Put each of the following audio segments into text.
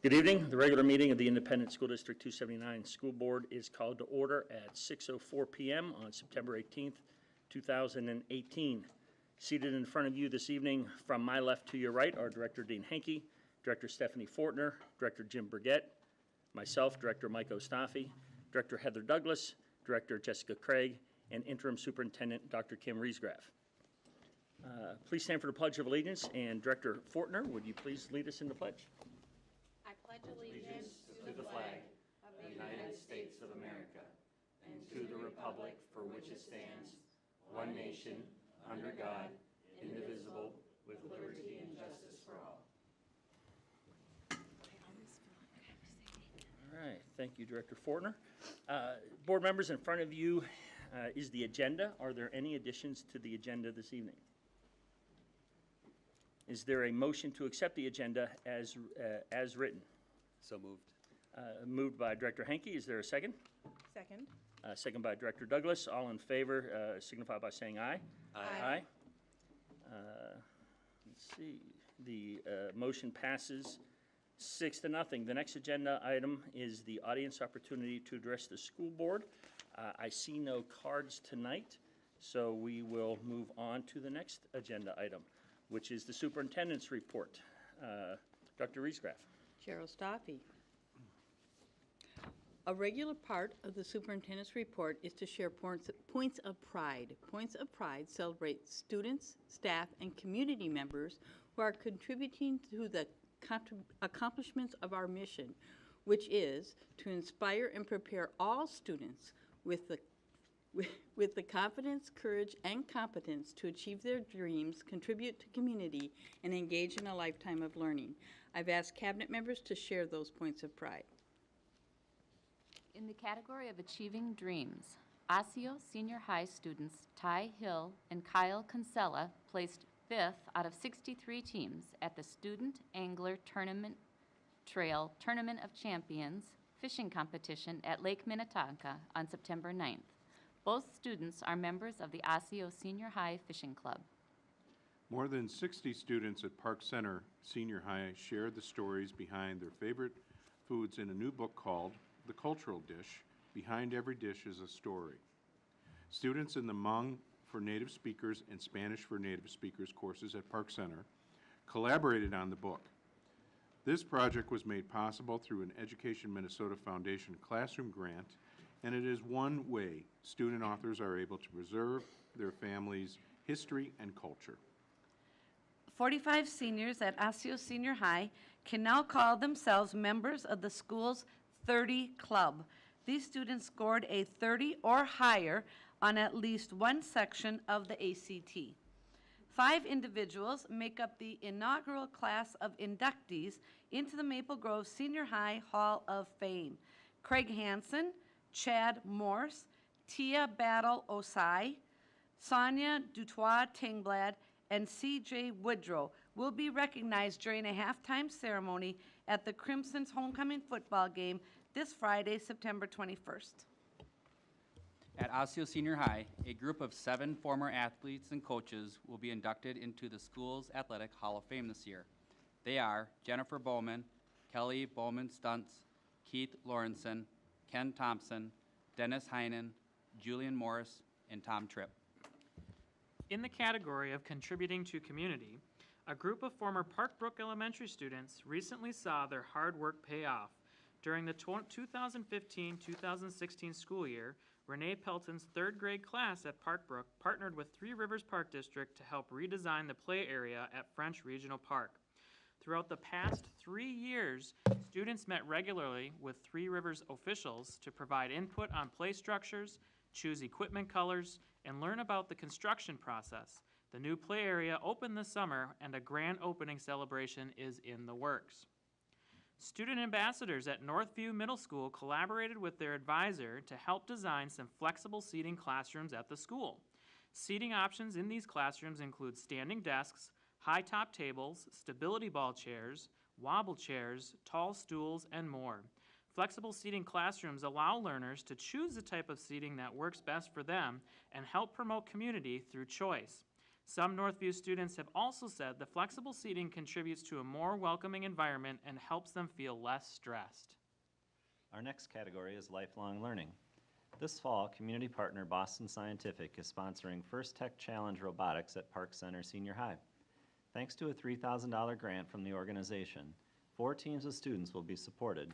Good evening. The regular meeting of the Independent School District 279 School Board is called to order at 6:04 p.m. on September 18th, 2018. Seated in front of you this evening from my left to your right are Director Dean Henke, Director Stephanie Fortner, Director Jim Burgett, myself, Director Mike Ostafi, Director Heather Douglas, Director Jessica Craig, and Interim Superintendent Dr. Kim Riesgraf. Please stand for the Pledge of Allegiance, and Director Fortner, would you please lead us in the pledge? I pledge allegiance to the flag of the United States of America and to the republic for which it stands, one nation, under God, indivisible, with liberty and justice for all. All right, thank you, Director Fortner. Board members, in front of you is the agenda. Are there any additions to the agenda this evening? Is there a motion to accept the agenda as written? So moved. Moved by Director Henke. Is there a second? Second. Second by Director Douglas. All in favor signify by saying aye. Aye. Let's see. The motion passes 6-0. The next agenda item is the audience opportunity to address the school board. I see no cards tonight, so we will move on to the next agenda item, which is the superintendent's report. Dr. Riesgraf. Chair Ostafi. A regular part of the superintendent's report is to share points of pride. Points of pride celebrate students, staff, and community members who are contributing to the accomplishments of our mission, which is to inspire and prepare all students with the confidence, courage, and competence to achieve their dreams, contribute to community, and engage in a lifetime of learning. I've asked cabinet members to share those points of pride. In the category of Achieving Dreams, Osseo Senior High students Ty Hill and Kyle Kinsella placed 5th out of 63 teams at the Student Angler Tournament Trail Tournament of Champions fishing competition at Lake Minnetonka on September 9th. Both students are members of the Osseo Senior High Fishing Club. More than 60 students at Park Center Senior High shared the stories behind their favorite foods in a new book called The Cultural Dish. Behind Every Dish is a Story. Students in the Hmong for Native Speakers and Spanish for Native Speakers courses at Park Center collaborated on the book. This project was made possible through an Education Minnesota Foundation classroom grant, and it is one way student authors are able to preserve their family's history and culture. 45 seniors at Osseo Senior High can now call themselves members of the school's 30 Club. These students scored a 30 or higher on at least one section of the ACT. 5 individuals make up the inaugural class of inductees into the Maple Grove Senior High Hall of Fame. Craig Hansen, Chad Morse, Tia Battle Osai, Sonia Dutois Tingblad, and C.J. Woodrow will be recognized during a halftime ceremony at the Crimson's homecoming football game this Friday, September 21st. At Osseo Senior High, a group of 7 former athletes and coaches will be inducted into the school's Athletic Hall of Fame this year. They are Jennifer Bowman, Kelly Bowman-Stuntz, Keith Lawrenson, Ken Thompson, Dennis Heinen, Julian Morris, and Tom Tripp. In the category of Contributing to Community, a group of former Park Brook Elementary students recently saw their hard work pay off. During the 2015-2016 school year, Renee Pelton's 3rd grade class at Park Brook partnered with Three Rivers Park District to help redesign the play area at French Regional Park. Throughout the past 3 years, students met regularly with Three Rivers officials to provide input on play structures, choose equipment colors, and learn about the construction process. The new play area opened this summer, and a grand opening celebration is in the works. Student ambassadors at Northview Middle School collaborated with their advisor to help design some flexible seating classrooms at the school. Seating options in these classrooms include standing desks, high-top tables, stability ball chairs, wobble chairs, tall stools, and more. Flexible seating classrooms allow learners to choose the type of seating that works best for them and help promote community through choice. Some Northview students have also said the flexible seating contributes to a more welcoming environment and helps them feel less stressed. Our next category is lifelong learning. This fall, community partner Boston Scientific is sponsoring First Tech Challenge Robotics at Park Center Senior High. Thanks to a $3,000 grant from the organization, 4 teams of students will be supported,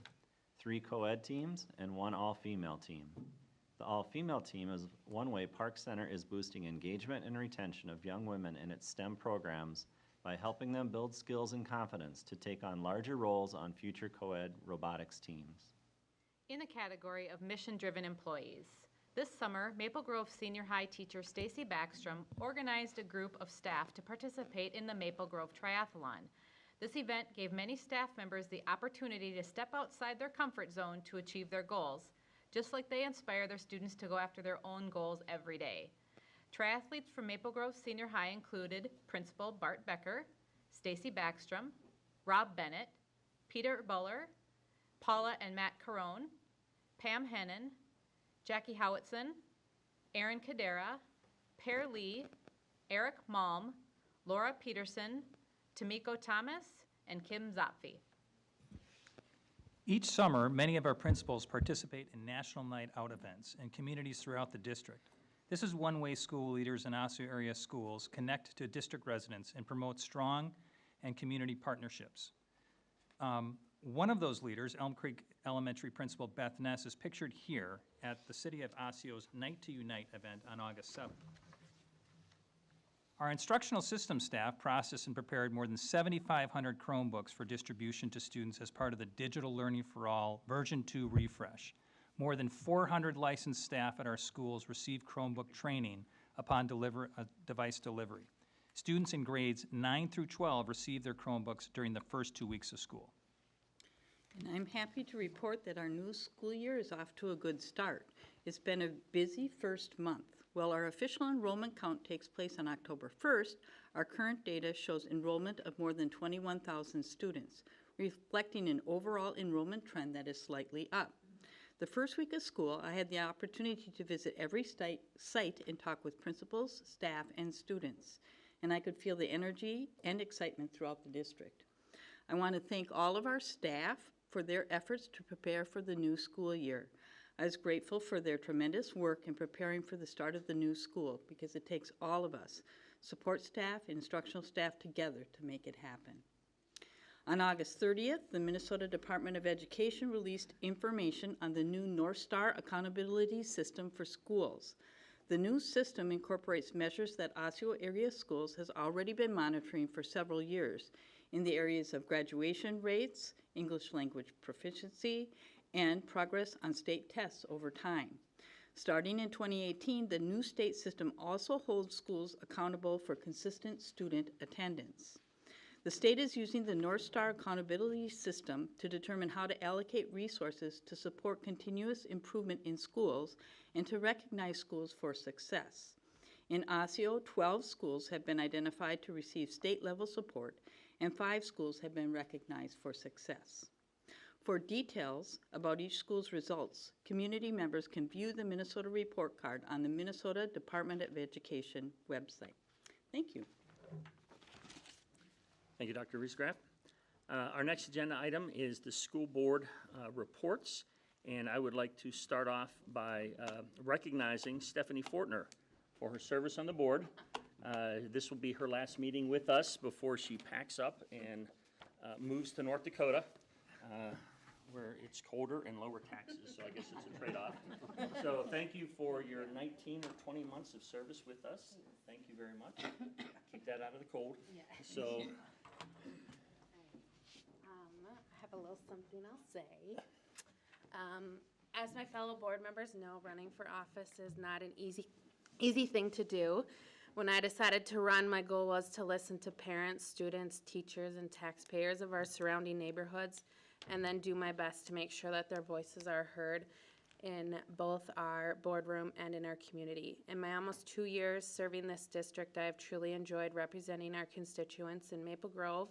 3 co-ed teams and 1 all-female team. The all-female team is one way Park Center is boosting engagement and retention of young women in its STEM programs by helping them build skills and confidence to take on larger roles on future co-ed robotics teams. In the category of mission-driven employees, this summer, Maple Grove Senior High teacher Stacy Backstrom organized a group of staff to participate in the Maple Grove Triathlon. This event gave many staff members the opportunity to step outside their comfort zone to achieve their goals, just like they inspire their students to go after their own goals every day. Triathletes from Maple Grove Senior High included Principal Bart Becker, Stacy Backstrom, Rob Bennett, Peter Buller, Paula and Matt Carone, Pam Hennon, Jackie Howitson, Aaron Cadera, Per Lee, Eric Malm, Laura Peterson, Tamiko Thomas, and Kim Zopfi. Each summer, many of our principals participate in National Night Out events in communities throughout the district. This is one way school leaders in Osseo area schools connect to district residents and promote strong and community partnerships. One of those leaders, Elm Creek Elementary Principal Beth Ness, is pictured here at the City of Osceo's Night to Unite event on August 7th. Our instructional systems staff processed and prepared more than 7,500 Chromebooks for distribution to students as part of the Digital Learning for All version 2 refresh. More than 400 licensed staff at our schools received Chromebook training upon device delivery. Students in grades 9 through 12 received their Chromebooks during the first 2 weeks of school. And I'm happy to report that our new school year is off to a good start. It's been a busy first month. While our official enrollment count takes place on October 1st, our current data shows enrollment of more than 21,000 students, reflecting an overall enrollment trend that is slightly up. The first week of school, I had the opportunity to visit every site and talk with principals, staff, and students, and I could feel the energy and excitement throughout the district. I want to thank all of our staff for their efforts to prepare for the new school year. I was grateful for their tremendous work in preparing for the start of the new school because it takes all of us, support staff, instructional staff together to make it happen. On August 30th, the Minnesota Department of Education released information on the new North Star Accountability System for schools. The new system incorporates measures that Osseo area schools has already been monitoring for several years in the areas of graduation rates, English language proficiency, and progress on state tests over time. Starting in 2018, the new state system also holds schools accountable for consistent student attendance. The state is using the North Star Accountability System to determine how to allocate resources to support continuous improvement in schools and to recognize schools for success. In Osseo, 12 schools have been identified to receive state-level support, and 5 schools have been recognized for success. For details about each school's results, community members can view the Minnesota report card on the Minnesota Department of Education website. Thank you. Thank you, Dr. Riesgraff. Our next agenda item is the school board reports, and I would like to start off by recognizing Stephanie Fortner for her service on the board. This will be her last meeting with us before she packs up and moves to North Dakota, where it's colder and lower taxes, so I guess it's a trade-off. So thank you for your 19 or 20 months of service with us. Thank you very much. Keep that out of the cold. Yeah. So. I have a little something I'll say. As my fellow board members know, running for office is not an easy thing to do. When I decided to run, my goal was to listen to parents, students, teachers, and taxpayers of our surrounding neighborhoods, and then do my best to make sure that their voices are heard in both our boardroom and in our community. In my almost 2 years serving this district, I have truly enjoyed representing our constituents in Maple Grove,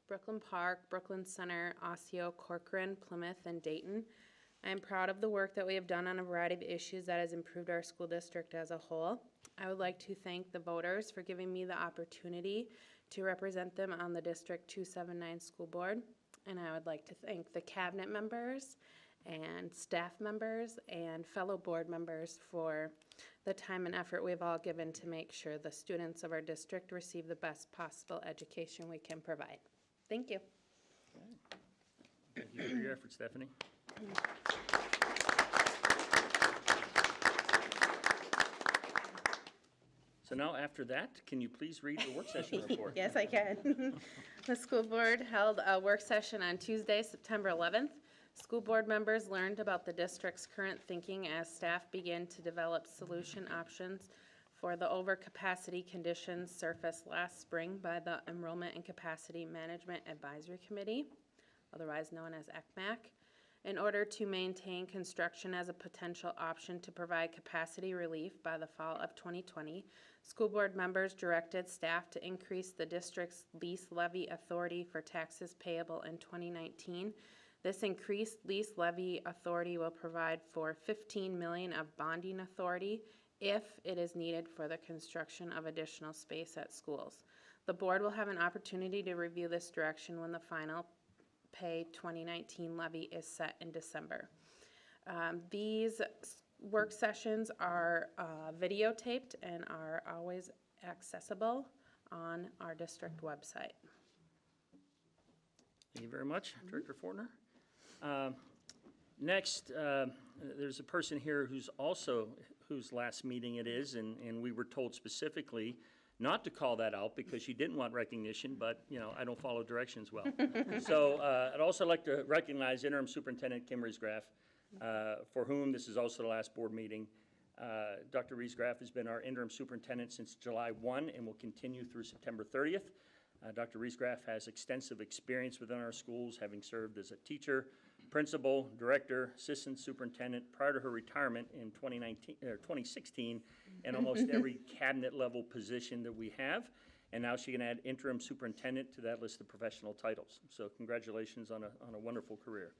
Brooklyn Park, Brooklyn Center, Osseo, Corcoran, Plymouth, and Dayton. I am proud of the work that we have done on a variety of issues that has improved our school district as a whole. I would like to thank the voters for giving me the opportunity to represent them on the District 279 School Board. And I would like to thank the cabinet members and staff members and fellow board members for the time and effort we've all given to make sure the students of our district receive the best possible education we can provide. Thank you. Thank you for your effort, Stephanie. So now, after that, can you please read the work session report? Yes, I can. The school board held a work session on Tuesday, September 11th. School board members learned about the district's current thinking as staff begin to develop solution options for the overcapacity conditions surfaced last spring by the Enrollment and Capacity Management Advisory Committee, otherwise known as ECMAC. In order to maintain construction as a potential option to provide capacity relief by the fall of 2020, school board members directed staff to increase the district's lease levy authority for taxes payable in 2019. This increased lease levy authority will provide for $15 million of bonding authority if it is needed for the construction of additional space at schools. The board will have an opportunity to review this direction when the final pay 2019 levy is set in December. These work sessions are videotaped and are always accessible on our district website. Thank you very much, Director Fortner. Next, there's a person here whose last meeting it is, and we were told specifically not to call that out because she didn't want recognition, but, you know, I don't follow directions well. So I'd also like to recognize Interim Superintendent Kim Riesgraff, for whom this is also the last board meeting. Dr. Riesgraff has been our interim superintendent since July 1 and will continue through September 30th. Dr. Riesgraff has extensive experience within our schools, having served as a teacher, principal, director, assistant superintendent prior to her retirement in 2016, and almost every cabinet level position that we have. And now she can add interim superintendent to that list of professional titles. So congratulations on a wonderful career.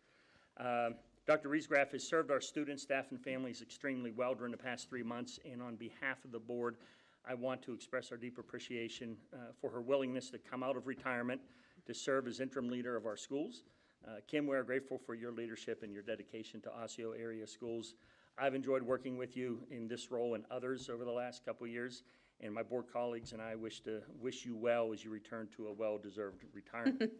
Dr. Riesgraff has served our students, staff, and families extremely well during the past 3 months, and on behalf of the board, I want to express our deep appreciation for her willingness to come out of retirement to serve as interim leader of our schools. Kim, we are grateful for your leadership and your dedication to Osseo area schools. I've enjoyed working with you in this role and others over the last couple of years, and my board colleagues and I wish you well as you return to a well-deserved retirement.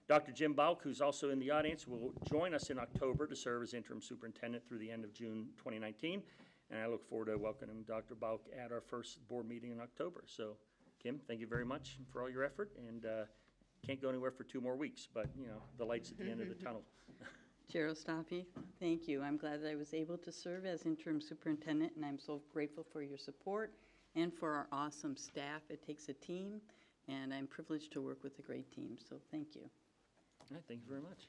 Dr. Jim Bauk, who's also in the audience, will join us in October to serve as interim superintendent through the end of June 2019. And I look forward to welcoming Dr. Bauk at our first board meeting in October. So, Kim, thank you very much for all your effort, and can't go anywhere for 2 more weeks, but, you know, the light's at the end of the tunnel. Chair Ostapi, thank you. I'm glad that I was able to serve as interim superintendent, and I'm so grateful for your support and for our awesome staff. It takes a team, and I'm privileged to work with a great team, so thank you. All right, thank you very much.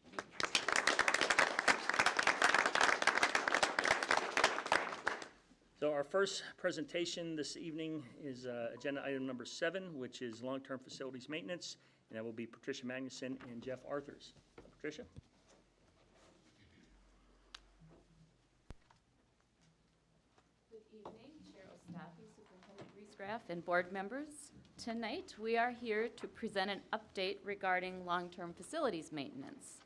So our first presentation this evening is agenda item number 7, which is long-term facilities maintenance, and that will be Patricia Magnuson and Jeff Arthurs. Patricia? Good evening, Chair Ostapi, Superintendent Riesgraff, and board members. Tonight, we are here to present an update regarding long-term facilities maintenance.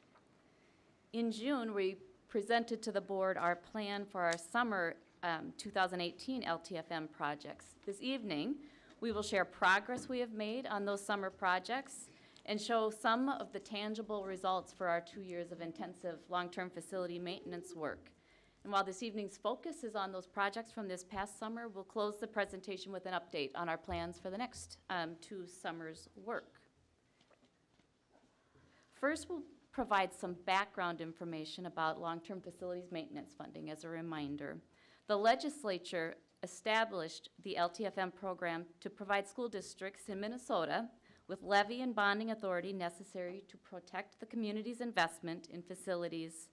In June, we presented to the board our plan for our summer 2018 LTFM projects. This evening, we will share progress we have made on those summer projects and show some of the tangible results for our 2 years of intensive long-term facility maintenance work. And while this evening's focus is on those projects from this past summer, we'll close the presentation with an update on our plans for the next 2 summers' work. First, we'll provide some background information about long-term facilities maintenance funding as a reminder. The legislature established the LTFM program to provide school districts in Minnesota with levy and bonding authority necessary to protect the community's investment in facilities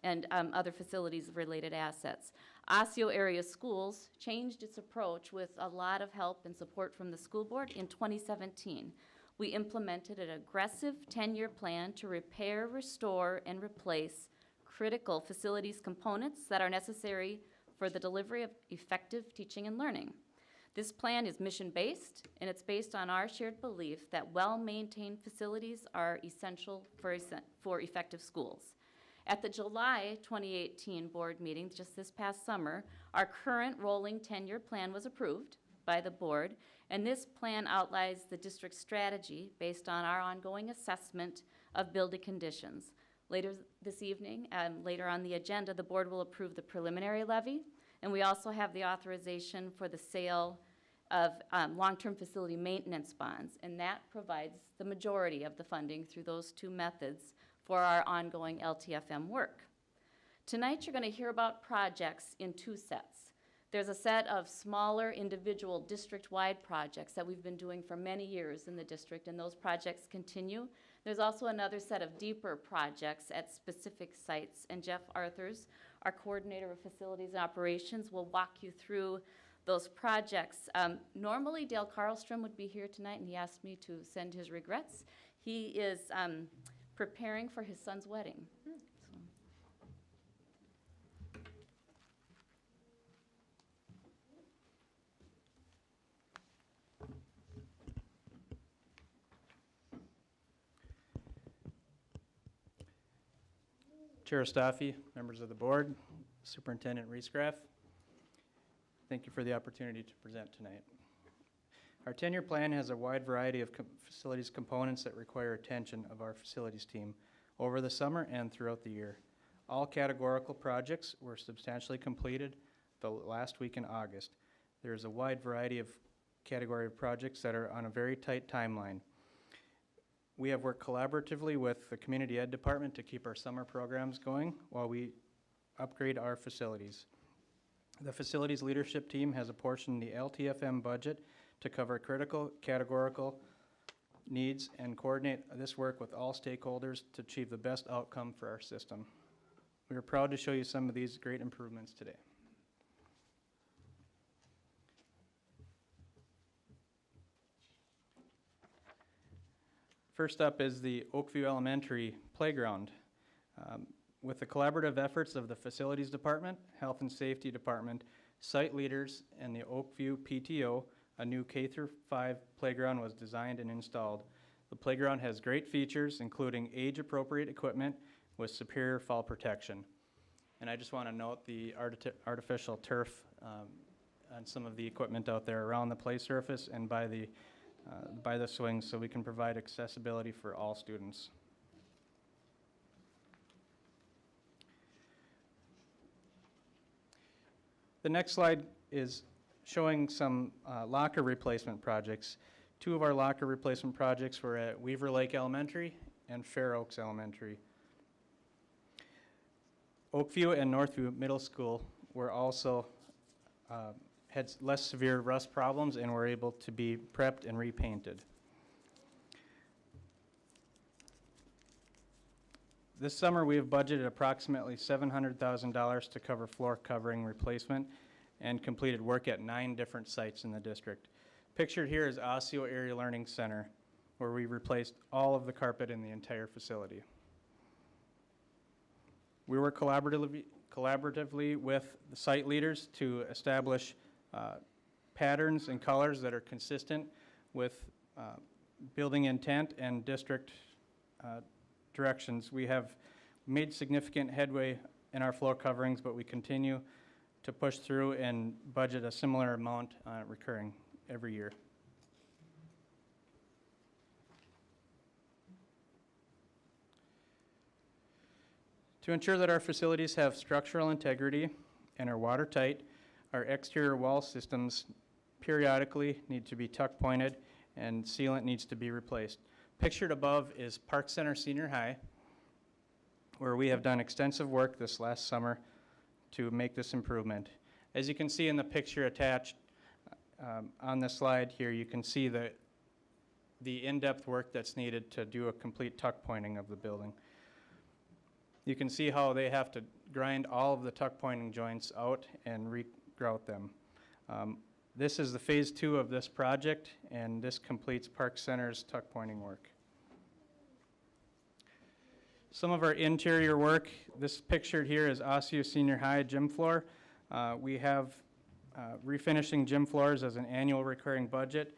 and other facilities-related assets. Osseo area schools changed its approach with a lot of help and support from the school board in 2017. We implemented an aggressive 10-year plan to repair, restore, and replace critical facilities components that are necessary for the delivery of effective teaching and learning. This plan is mission-based, and it's based on our shared belief that well-maintained facilities are essential for effective schools. At the July 2018 board meeting, just this past summer, our current rolling 10-year plan was approved by the board, and this plan outlines the district's strategy based on our ongoing assessment of building conditions. Later this evening, later on the agenda, the board will approve the preliminary levy, and we also have the authorization for the sale of long-term facility maintenance bonds, and that provides the majority of the funding through those two methods for our ongoing LTFM work. Tonight, you're going to hear about projects in two sets. There's a set of smaller individual district-wide projects that we've been doing for many years in the district, and those projects continue. There's also another set of deeper projects at specific sites, and Jeff Arthurs, our coordinator of facilities and operations, will walk you through those projects. Normally, Dale Carlstrom would be here tonight, and he asked me to send his regrets. He is preparing for his son's wedding. Chair Staffy, members of the board, Superintendent Reesgraff, thank you for the opportunity to present tonight. Our 10-year plan has a wide variety of facilities components that require attention of our facilities team over the summer and throughout the year. All categorical projects were substantially completed the last week in August. There is a wide variety of category of projects that are on a very tight timeline. We have worked collaboratively with the Community Ed Department to keep our summer programs going while we upgrade our facilities. The facilities leadership team has apportioned the LTFM budget to cover critical categorical needs and coordinate this work with all stakeholders to achieve the best outcome for our system. We are proud to show you some of these great improvements today. First up is the Oakview Elementary Playground. With the collaborative efforts of the Facilities Department, Health and Safety Department, site leaders, and the Oakview PTO, a new K-5 playground was designed and installed. The playground has great features, including age-appropriate equipment with superior fall protection. And I just want to note the artificial turf on some of the equipment out there around the play surface and by the swings, so we can provide accessibility for all students. The next slide is showing some locker replacement projects. Two of our locker replacement projects were at Weaver Lake Elementary and Fair Oaks Elementary. Oakview and Northview Middle School were also had less severe rust problems and were able to be prepped and repainted. This summer we have budgeted approximately $700,000 to cover floor covering replacement and completed work at 9 different sites in the district. Pictured here is Osseo Area Learning Center, where we replaced all of the carpet in the entire facility. We work collaboratively with the site leaders to establish patterns and colors that are consistent with building intent and district directions. We have made significant headway in our floor coverings, but we continue to push through and budget a similar amount recurring every year. To ensure that our facilities have structural integrity and are watertight, our exterior wall systems periodically need to be tuck pointed and sealant needs to be replaced. Pictured above is Park Center Senior High, where we have done extensive work this last summer to make this improvement. As you can see in the picture attached on the slide here, you can see the in-depth work that's needed to do a complete tuck pointing of the building. You can see how they have to grind all of the tuck pointing joints out and regrout them. This is the phase 2 of this project, and this completes Park Center's tuck pointing work. Some of our interior work, this pictured here is Osseo Senior High gym floor. We have refinishing gym floors as an annual recurring budget.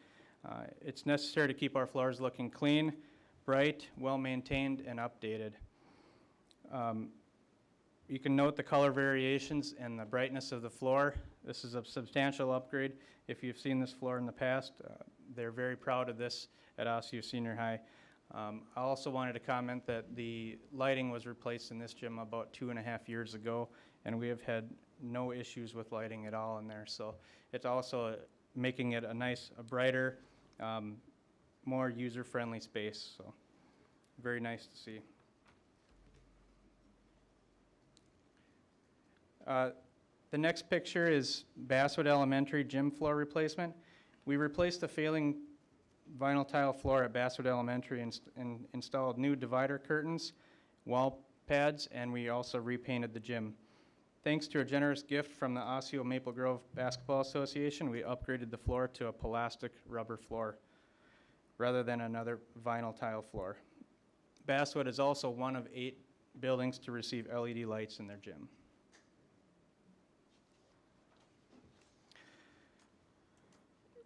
It's necessary to keep our floors looking clean, bright, well-maintained, and updated. You can note the color variations and the brightness of the floor. This is a substantial upgrade. If you've seen this floor in the past, they're very proud of this at Osseo Senior High. I also wanted to comment that the lighting was replaced in this gym about 2.5 years ago, and we have had no issues with lighting at all in there. So it's also making it a nice, a brighter, more user-friendly space. So very nice to see. The next picture is Basswood Elementary gym floor replacement. We replaced the failing vinyl tile floor at Basswood Elementary and installed new divider curtains, wall pads, and we also repainted the gym. Thanks to a generous gift from the Osseo Maple Grove Basketball Association, we upgraded the floor to a plastic rubber floor rather than another vinyl tile floor. Basswood is also one of 8 buildings to receive LED lights in their gym.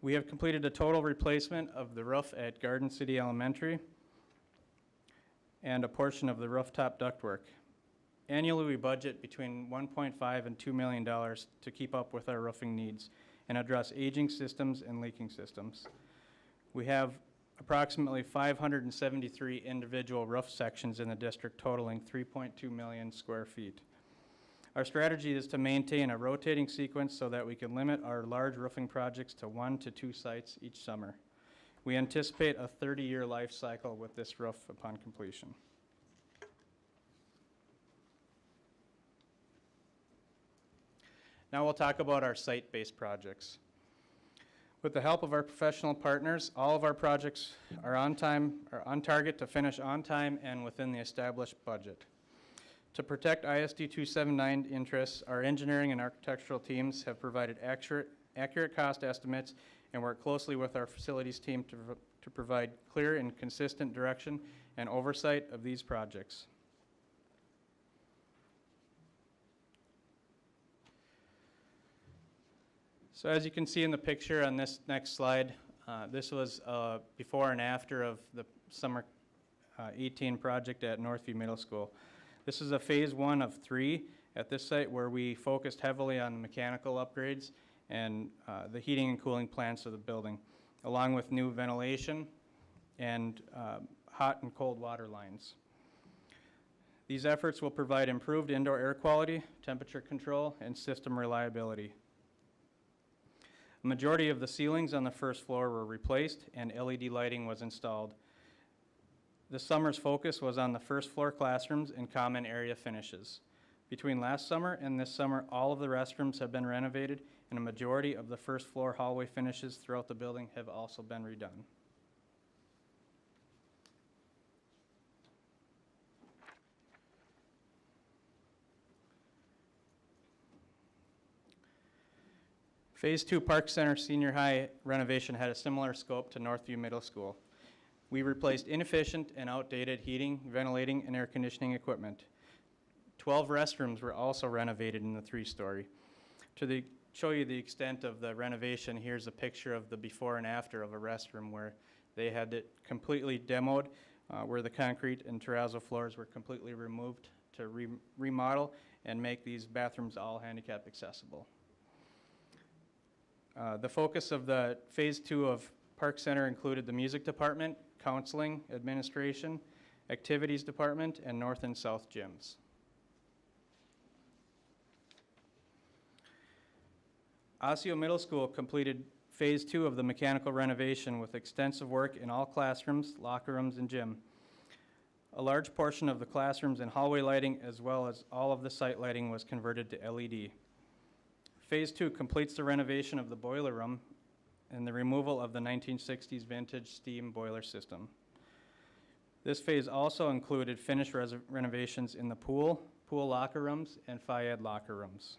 We have completed a total replacement of the roof at Garden City Elementary and a portion of the rooftop ductwork. Annually, we budget between $1.5 and $2 million to keep up with our roofing needs and address aging systems and leaking systems. We have approximately 573 individual roof sections in the district, totaling 3.2 million square feet. Our strategy is to maintain a rotating sequence so that we can limit our large roofing projects to 1 to 2 sites each summer. We anticipate a 30-year life cycle with this roof upon completion. Now we'll talk about our site-based projects. With the help of our professional partners, all of our projects are on target to finish on time and within the established budget. To protect ISD 279 interests, our engineering and architectural teams have provided accurate cost estimates and work closely with our facilities team to provide clear and consistent direction and oversight of these projects. So as you can see in the picture on this next slide, this was before and after of the summer 18 project at Northview Middle School. This is a phase 1 of 3 at this site where we focused heavily on mechanical upgrades and the heating and cooling plants of the building, along with new ventilation and hot and cold water lines. These efforts will provide improved indoor air quality, temperature control, and system reliability. A majority of the ceilings on the first floor were replaced and LED lighting was installed. This summer's focus was on the first floor classrooms and common area finishes. Between last summer and this summer, all of the restrooms have been renovated and a majority of the first floor hallway finishes throughout the building have also been redone. Phase 2 Park Center Senior High renovation had a similar scope to Northview Middle School. We replaced inefficient and outdated heating, ventilating, and air conditioning equipment. 12 restrooms were also renovated in the 3-story. To show you the extent of the renovation, here's a picture of the before and after of a restroom where they had it completely demoed, where the concrete and terrazzo floors were completely removed to remodel and make these bathrooms all handicap accessible. The focus of the phase 2 of Park Center included the music department, counseling, administration, activities department, and north and south gyms. Osseo Middle School completed phase 2 of the mechanical renovation with extensive work in all classrooms, locker rooms, and gym. A large portion of the classrooms and hallway lighting as well as all of the site lighting was converted to LED. Phase 2 completes the renovation of the boiler room and the removal of the 1960s vintage steam boiler system. This phase also included finished renovations in the pool locker rooms, and phy-ed locker rooms.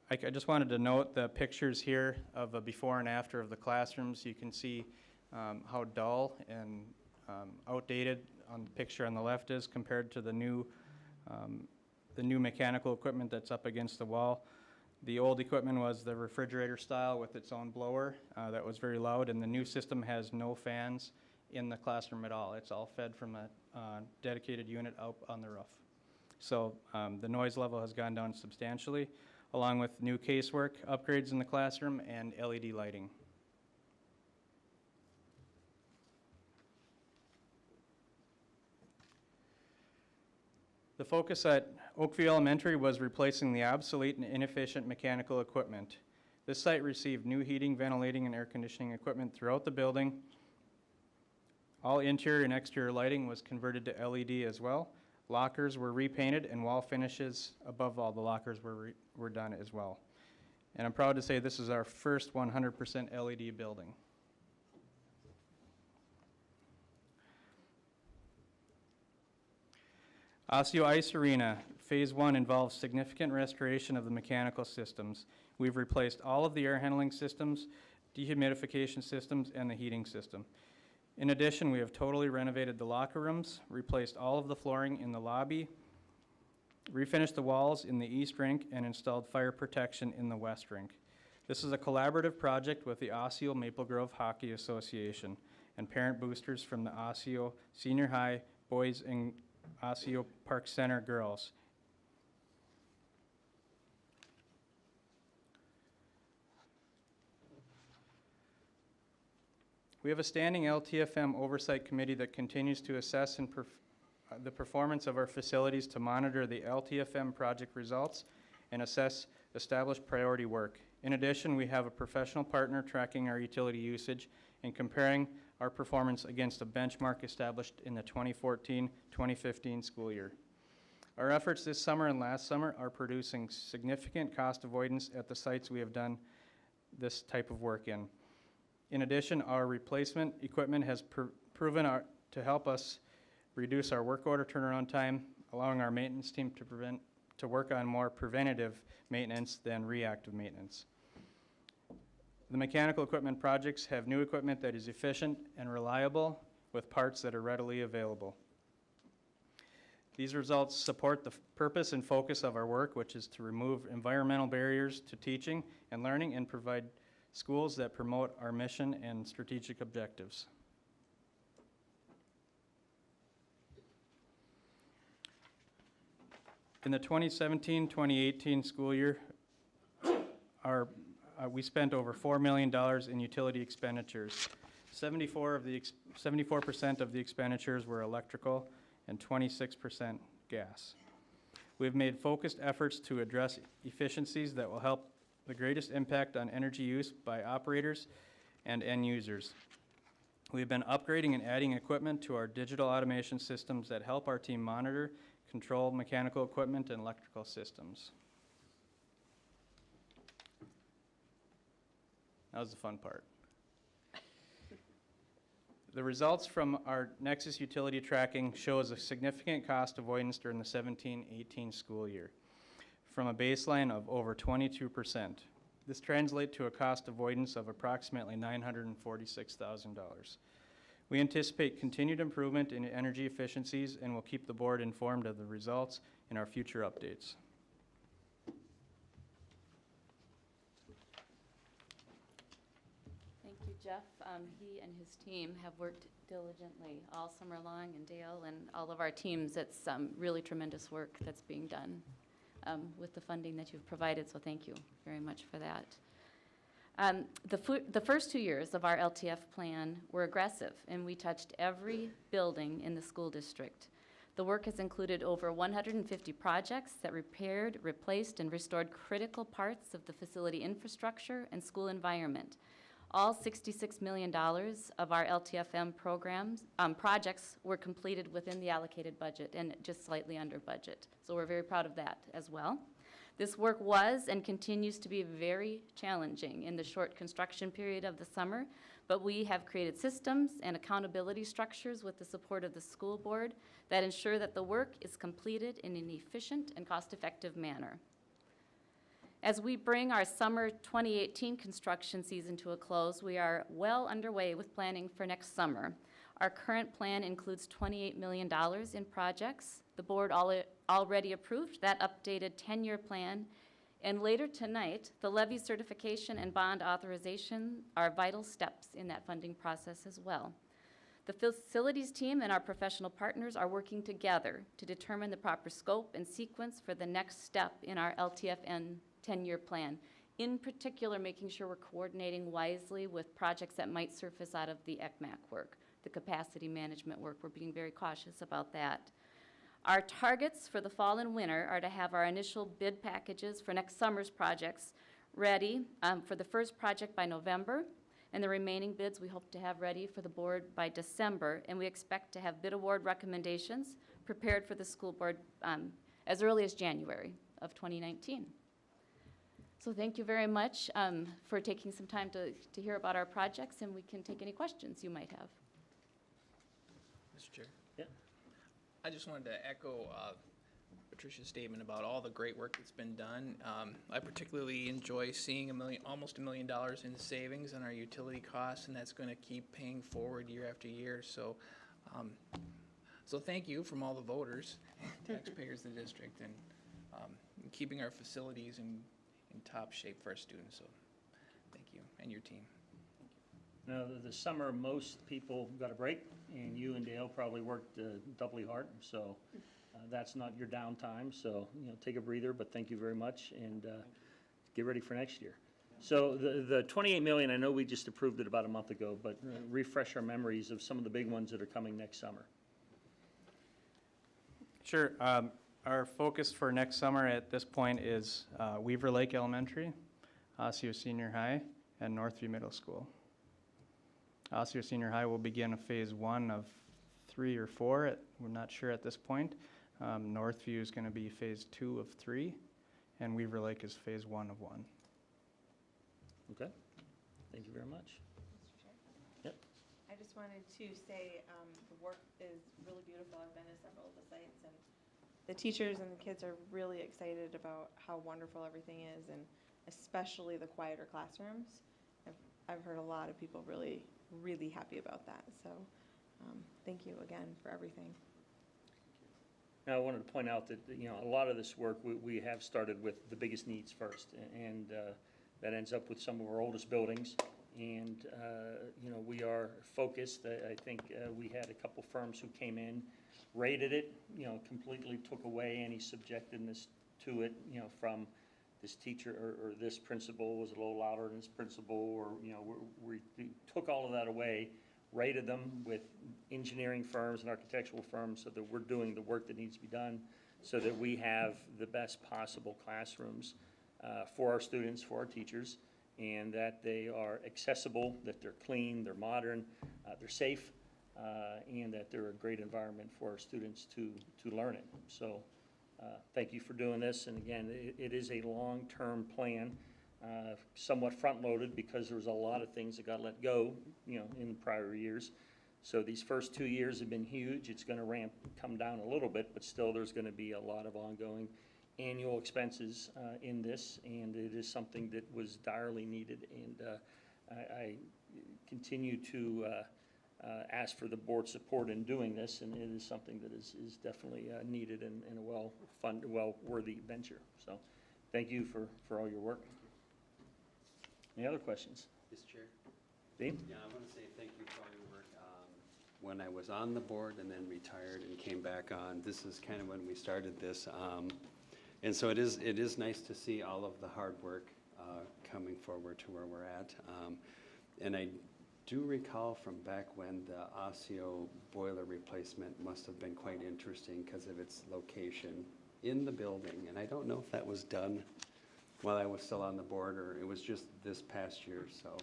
I just wanted to note the pictures here of a before and after of the classrooms. You can see how dull and outdated on the picture on the left is compared to the new the new mechanical equipment that's up against the wall. The old equipment was the refrigerator style with its own blower that was very loud, and the new system has no fans in the classroom at all. It's all fed from a dedicated unit out on the roof. So the noise level has gone down substantially, along with new casework, upgrades in the classroom, and LED lighting. The focus at Oakview Elementary was replacing the obsolete and inefficient mechanical equipment. This site received new heating, ventilating, and air conditioning equipment throughout the building. All interior and exterior lighting was converted to LED as well. Lockers were repainted and wall finishes above all the lockers were done as well. And I'm proud to say this is our first 100% LED building. Osseo Ice Arena, Phase 1 involves significant restoration of the mechanical systems. We've replaced all of the air handling systems, dehumidification systems, and the heating system. In addition, we have totally renovated the locker rooms, replaced all of the flooring in the lobby, refinished the walls in the east rink, and installed fire protection in the west rink. This is a collaborative project with the Osseo Maple Grove Hockey Association and parent boosters from the Osseo Senior High boys and Osseo Park Center girls. We have a standing LTFM oversight committee that continues to assess and the performance of our facilities to monitor the LTFM project results and assess established priority work. In addition, we have a professional partner tracking our utility usage and comparing our performance against a benchmark established in the 2014-2015 school year. Our efforts this summer and last summer are producing significant cost avoidance at the sites we have done this type of work in. In addition, our replacement equipment has proven to help us reduce our work order turnaround time, allowing our maintenance team to work on more preventative maintenance than reactive maintenance. The mechanical equipment projects have new equipment that is efficient and reliable with parts that are readily available. These results support the purpose and focus of our work, which is to remove environmental barriers to teaching and learning and provide schools that promote our mission and strategic objectives. In the 2017-2018 school year, we spent over $4 million in utility expenditures. 74% of the expenditures were electrical and 26% gas. We've made focused efforts to address efficiencies that will help the greatest impact on energy use by operators and end users. We've been upgrading and adding equipment to our digital automation systems that help our team monitor, control mechanical equipment and electrical systems. That was the fun part. The results from our Nexus utility tracking shows a significant cost avoidance during the 17-18 school year, from a baseline of over 22%. This translates to a cost avoidance of approximately $946,000. We anticipate continued improvement in energy efficiencies and will keep the board informed of the results in our future updates. Thank you, Jeff. He and his team have worked diligently all summer long, and Dale and all of our teams. It's really tremendous work that's being done with the funding that you've provided, so thank you very much for that. The first 2 years of our LTF plan were aggressive, and we touched every building in the school district. The work has included over 150 projects that repaired, replaced, and restored critical parts of the facility infrastructure and school environment. All $66 million of our LTFM projects were completed within the allocated budget and just slightly under budget. So we're very proud of that as well. This work was and continues to be very challenging in the short construction period of the summer, but we have created systems and accountability structures with the support of the school board that ensure that the work is completed in an efficient and cost-effective manner. As we bring our summer 2018 construction season to a close, we are well underway with planning for next summer. Our current plan includes $28 million in projects. The board already approved that updated 10-year plan, and later tonight, the levy certification and bond authorization are vital steps in that funding process as well. The facilities team and our professional partners are working together to determine the proper scope and sequence for the next step in our LTFN 10-year plan. In particular, making sure we're coordinating wisely with projects that might surface out of the ECMAC work, the capacity management work. We're being very cautious about that. Our targets for the fall and winter are to have our initial bid packages for next summer's projects ready for the first project by November, and the remaining bids we hope to have ready for the board by December, and we expect to have bid award recommendations prepared for the school board as early as January of 2019. So thank you very much for taking some time to hear about our projects, and we can take any questions you might have. Mr. Chair? Yeah. I just wanted to echo Patricia's statement about all the great work that's been done. I particularly enjoy seeing almost $1 million in savings on our utility costs, and that's going to keep paying forward year after year. So, so thank you from all the voters, taxpayers of the district, and keeping our facilities in top shape for our students. So, thank you and your team. Now, the summer, most people got a break, and you and Dale probably worked doubly hard, so that's not your downtime. So, take a breather, but thank you very much, and get ready for next year. So the $28 million, I know we just approved it about a month ago, but refresh our memories of some of the big ones that are coming next summer. Sure. Our focus for next summer at this point is Weaver Lake Elementary, Osseo Senior High, and Northview Middle School. Osseo Senior High will begin a phase 1 of 3 or 4. We're not sure at this point. Northview is going to be phase 2 of 3, and Weaver Lake is phase 1 of 1. Okay. Thank you very much. Mr. Chair? Yep. I just wanted to say the work is really beautiful. I've been to several of the sites, and the teachers and the kids are really excited about how wonderful everything is, and especially the quieter classrooms. I've heard a lot of people really happy about that. So thank you again for everything. Now, I wanted to point out that, a lot of this work, we have started with the biggest needs first, and that ends up with some of our oldest buildings. And, we are focused. I think we had a couple firms who came in, rated it, completely took away any subjectiveness to it, from this teacher or this principal was a little louder than this principal, or, we took all of that away, rated them with engineering firms and architectural firms so that we're doing the work that needs to be done so that we have the best possible classrooms for our students, for our teachers, and that they are accessible, that they're clean, they're modern, they're safe, and that they're a great environment for our students to learn in. So thank you for doing this, and again, it is a long-term plan, somewhat front-loaded because there was a lot of things that got let go, in prior years. So these first 2 years have been huge. It's going to come down a little bit, but still there's going to be a lot of ongoing annual expenses in this, and it is something that was direly needed, and I continue to ask for the board's support in doing this, and it is something that is definitely needed and a well-worthy venture. So thank you for all your work. Any other questions? Mr. Chair? Dean? Yeah, I want to say thank you for all your work. When I was on the board and then retired and came back on, this is kind of when we started this. And so it is nice to see all of the hard work coming forward to where we're at. And I do recall from back when the Osseo boiler replacement must have been quite interesting because of its location in the building. And I don't know if that was done while I was still on the board or it was just this past year. So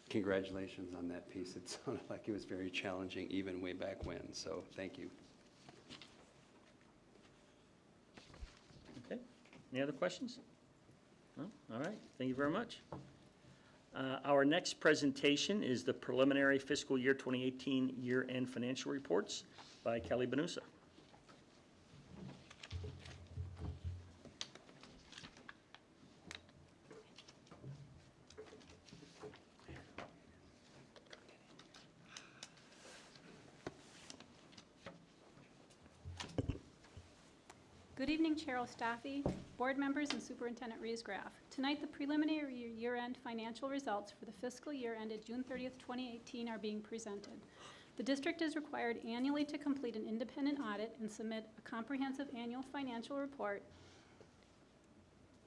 congratulations on that piece. It sounded like it was very challenging even way back when. So thank you. Okay. Any other questions? No? All right. Thank you very much. Our next presentation is the preliminary fiscal year 2018 year-end financial reports by Kelly Benusa. Good evening, Chair Ostafi, board members, and Superintendent Riesgraf. Tonight, the preliminary year-end financial results for the fiscal year ended June 30th, 2018 are being presented. The district is required annually to complete an independent audit and submit a comprehensive annual financial report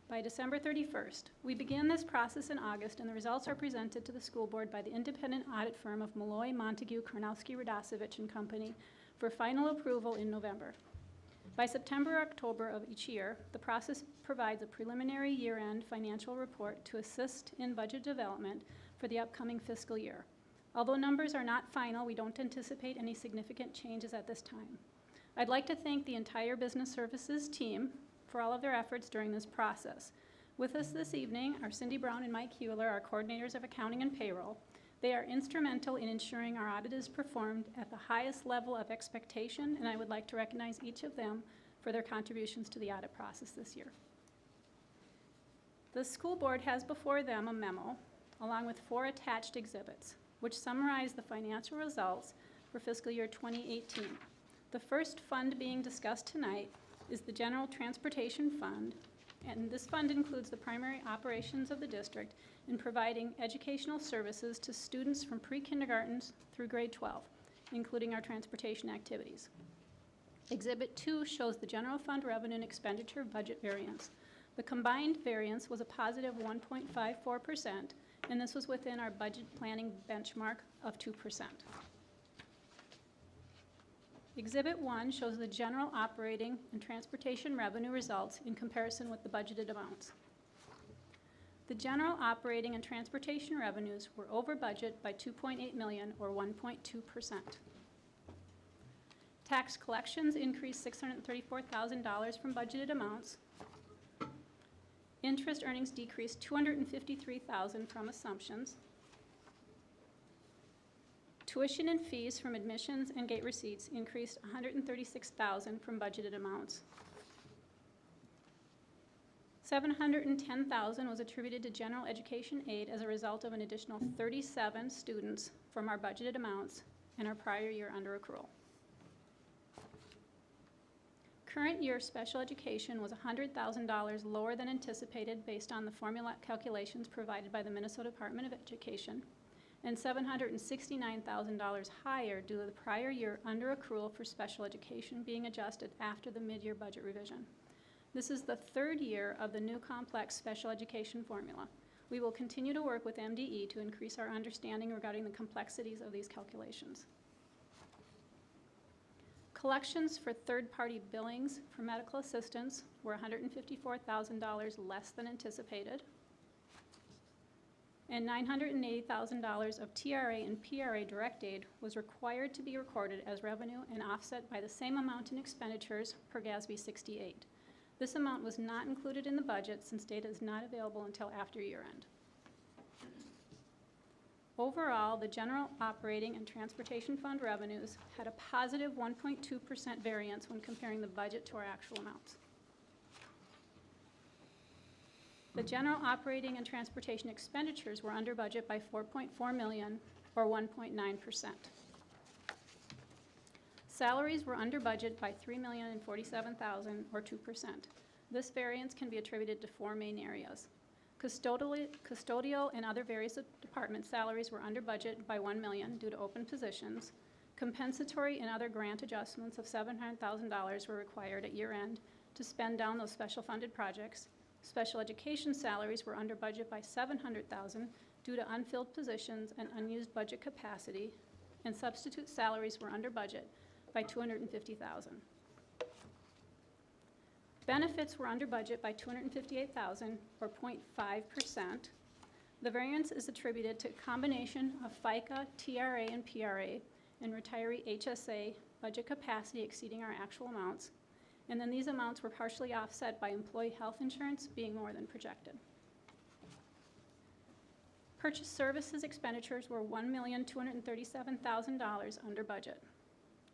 by December 31st. We began this process in August, and the results are presented to the school board by the independent audit firm of Malloy, Montague, Karnowski, Radosevich and Company for final approval in November. By September or October of each year, the process provides a preliminary year-end financial report to assist in budget development for the upcoming fiscal year. Although numbers are not final, we don't anticipate any significant changes at this time. I'd like to thank the entire Business Services team for all of their efforts during this process. With us this evening are Cindy Brown and Mike Hewler, our coordinators of accounting and payroll. They are instrumental in ensuring our audit is performed at the highest level of expectation, and I would like to recognize each of them for their contributions to the audit process this year. The school board has before them a memo, along with 4 attached exhibits, which summarize the financial results for fiscal year 2018. The first fund being discussed tonight is the General Transportation Fund, and this fund includes the primary operations of the district in providing educational services to students from pre-kindergarten through grade 12, including our transportation activities. Exhibit 2 shows the general fund revenue and expenditure budget variance. The combined variance was a positive 1.54%, and this was within our budget planning benchmark of 2%. Exhibit 1 shows the general operating and transportation revenue results in comparison with the budgeted amounts. The general operating and transportation revenues were over budget by $2.8 million or 1.2%. Tax collections increased $634,000 from budgeted amounts. Interest earnings decreased $253,000 from assumptions. Tuition and fees from admissions and gate receipts increased $136,000 from budgeted amounts. $710,000 was attributed to general education aid as a result of an additional 37 students from our budgeted amounts and our prior year under accrual. Current year special education was $100,000 lower than anticipated based on the formula calculations provided by the Minnesota Department of Education, and $769,000 higher due to the prior year under accrual for special education being adjusted after the mid-year budget revision. This is the 3rd year of the new complex special education formula. We will continue to work with MDE to increase our understanding regarding the complexities of these calculations. Collections for third-party billings for medical assistance were $154,000 less than anticipated, and $980,000 of TRA and PRA direct aid was required to be recorded as revenue and offset by the same amount in expenditures per GASB 68. This amount was not included in the budget since data is not available until after year-end. Overall, the general operating and transportation fund revenues had a positive 1.2% variance when comparing the budget to our actual amounts. The general operating and transportation expenditures were under budget by $4.4 million, or 1.9%. Salaries were under budget by $3,047,000, or 2%. This variance can be attributed to 4 main areas. Custodial and other various department salaries were under budget by $1 million due to open positions. Compensatory and other grant adjustments of $700,000 were required at year-end to spend down those special funded projects. Special education salaries were under budget by $700,000 due to unfilled positions and unused budget capacity, and substitute salaries were under budget by $250,000. Benefits were under budget by $258,000, or 0.5%. The variance is attributed to a combination of FICA, TRA, and PRA, and retiree HSA budget capacity exceeding our actual amounts, and then these amounts were partially offset by employee health insurance being more than projected. Purchase services expenditures were $1,237,000 under budget.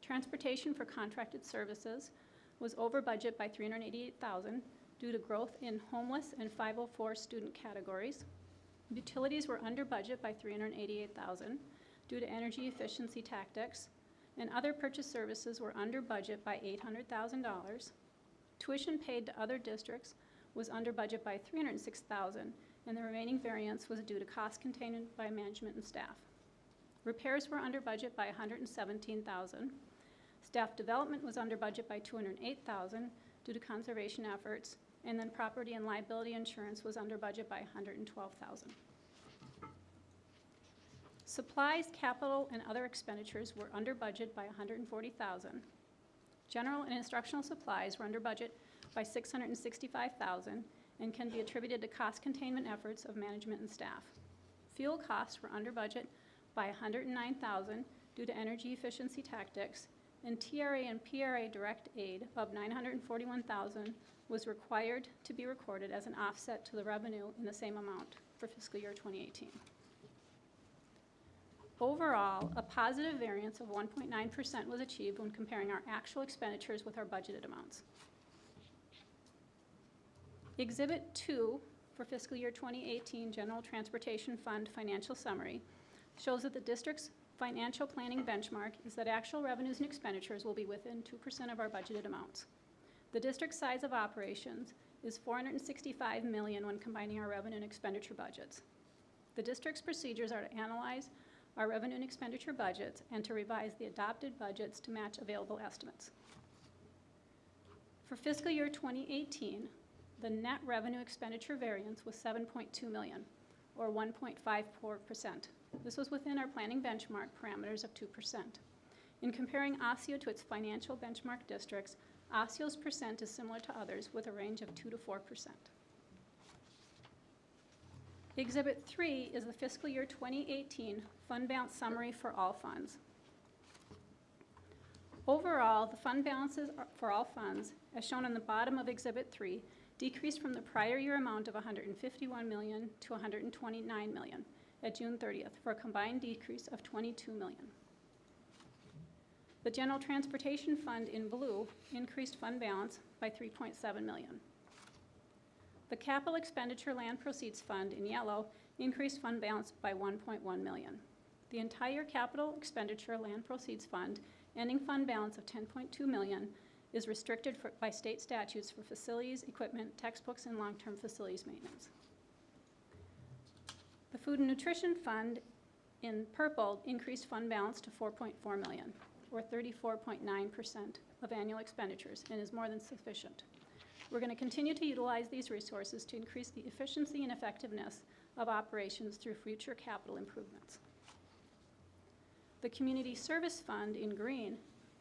Transportation for contracted services was over budget by $388,000 due to growth in homeless and 504 student categories. Utilities were under budget by $388,000 due to energy efficiency tactics, and other purchase services were under budget by $800,000. Tuition paid to other districts was under budget by $306,000, and the remaining variance was due to cost containment by management and staff. Repairs were under budget by $117,000. Staff development was under budget by $208,000 due to conservation efforts, and then property and liability insurance was under budget by $112,000. Supplies, capital, and other expenditures were under budget by $140,000. General and instructional supplies were under budget by $665,000 and can be attributed to cost containment efforts of management and staff. Fuel costs were under budget by $109,000 due to energy efficiency tactics, and TRA and PRA direct aid of $941,000 was required to be recorded as an offset to the revenue in the same amount for fiscal year 2018. Overall, a positive variance of 1.9% was achieved when comparing our actual expenditures with our budgeted amounts. Exhibit 2 for fiscal year 2018 General Transportation Fund Financial Summary shows that the district's financial planning benchmark is that actual revenues and expenditures will be within 2% of our budgeted amounts. The district's size of operations is $465 million when combining our revenue and expenditure budgets. The district's procedures are to analyze our revenue and expenditure budgets and to revise the adopted budgets to match available estimates. For fiscal year 2018, the net revenue expenditure variance was $7.2 million, or 1.54%. This was within our planning benchmark parameters of 2%. In comparing Osseo to its financial benchmark districts, Osceo's percent is similar to others with a range of 2 to 4%. Exhibit 3 is the fiscal year 2018 fund balance summary for all funds. Overall, the fund balances for all funds, as shown on the bottom of Exhibit 3, decreased from the prior year amount of $151 million to $129 million at June 30th, for a combined decrease of $22 million. The General Transportation Fund in blue increased fund balance by $3.7 million. The Capital Expenditure Land Proceeds Fund in yellow increased fund balance by $1.1 million. The entire Capital Expenditure Land Proceeds Fund, ending fund balance of $10.2 million, is restricted by state statutes for facilities, equipment, textbooks, and long-term facilities maintenance. The Food and Nutrition Fund in purple increased fund balance to $4.4 million, or 34.9% of annual expenditures, and is more than sufficient. We're going to continue to utilize these resources to increase the efficiency and effectiveness of operations through future capital improvements. The Community Service Fund in green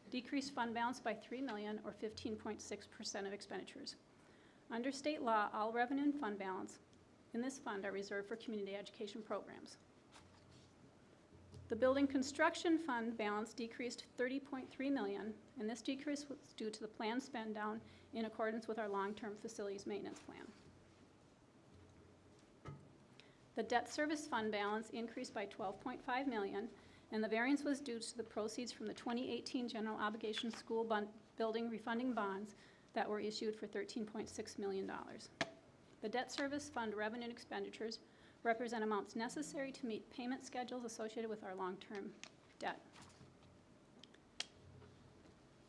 decreased fund balance by $3 million, or 15.6% of expenditures. Under state law, all revenue and fund balance in this fund are reserved for community education programs. The Building Construction Fund balance decreased $30.3 million, and this decrease was due to the planned spend down in accordance with our long-term facilities maintenance plan. The Debt Service Fund balance increased by $12.5 million, and the variance was due to the proceeds from the 2018 General Obligation School Building Refunding Bonds that were issued for $13.6 million. The Debt Service Fund revenue and expenditures represent amounts necessary to meet payment schedules associated with our long-term debt.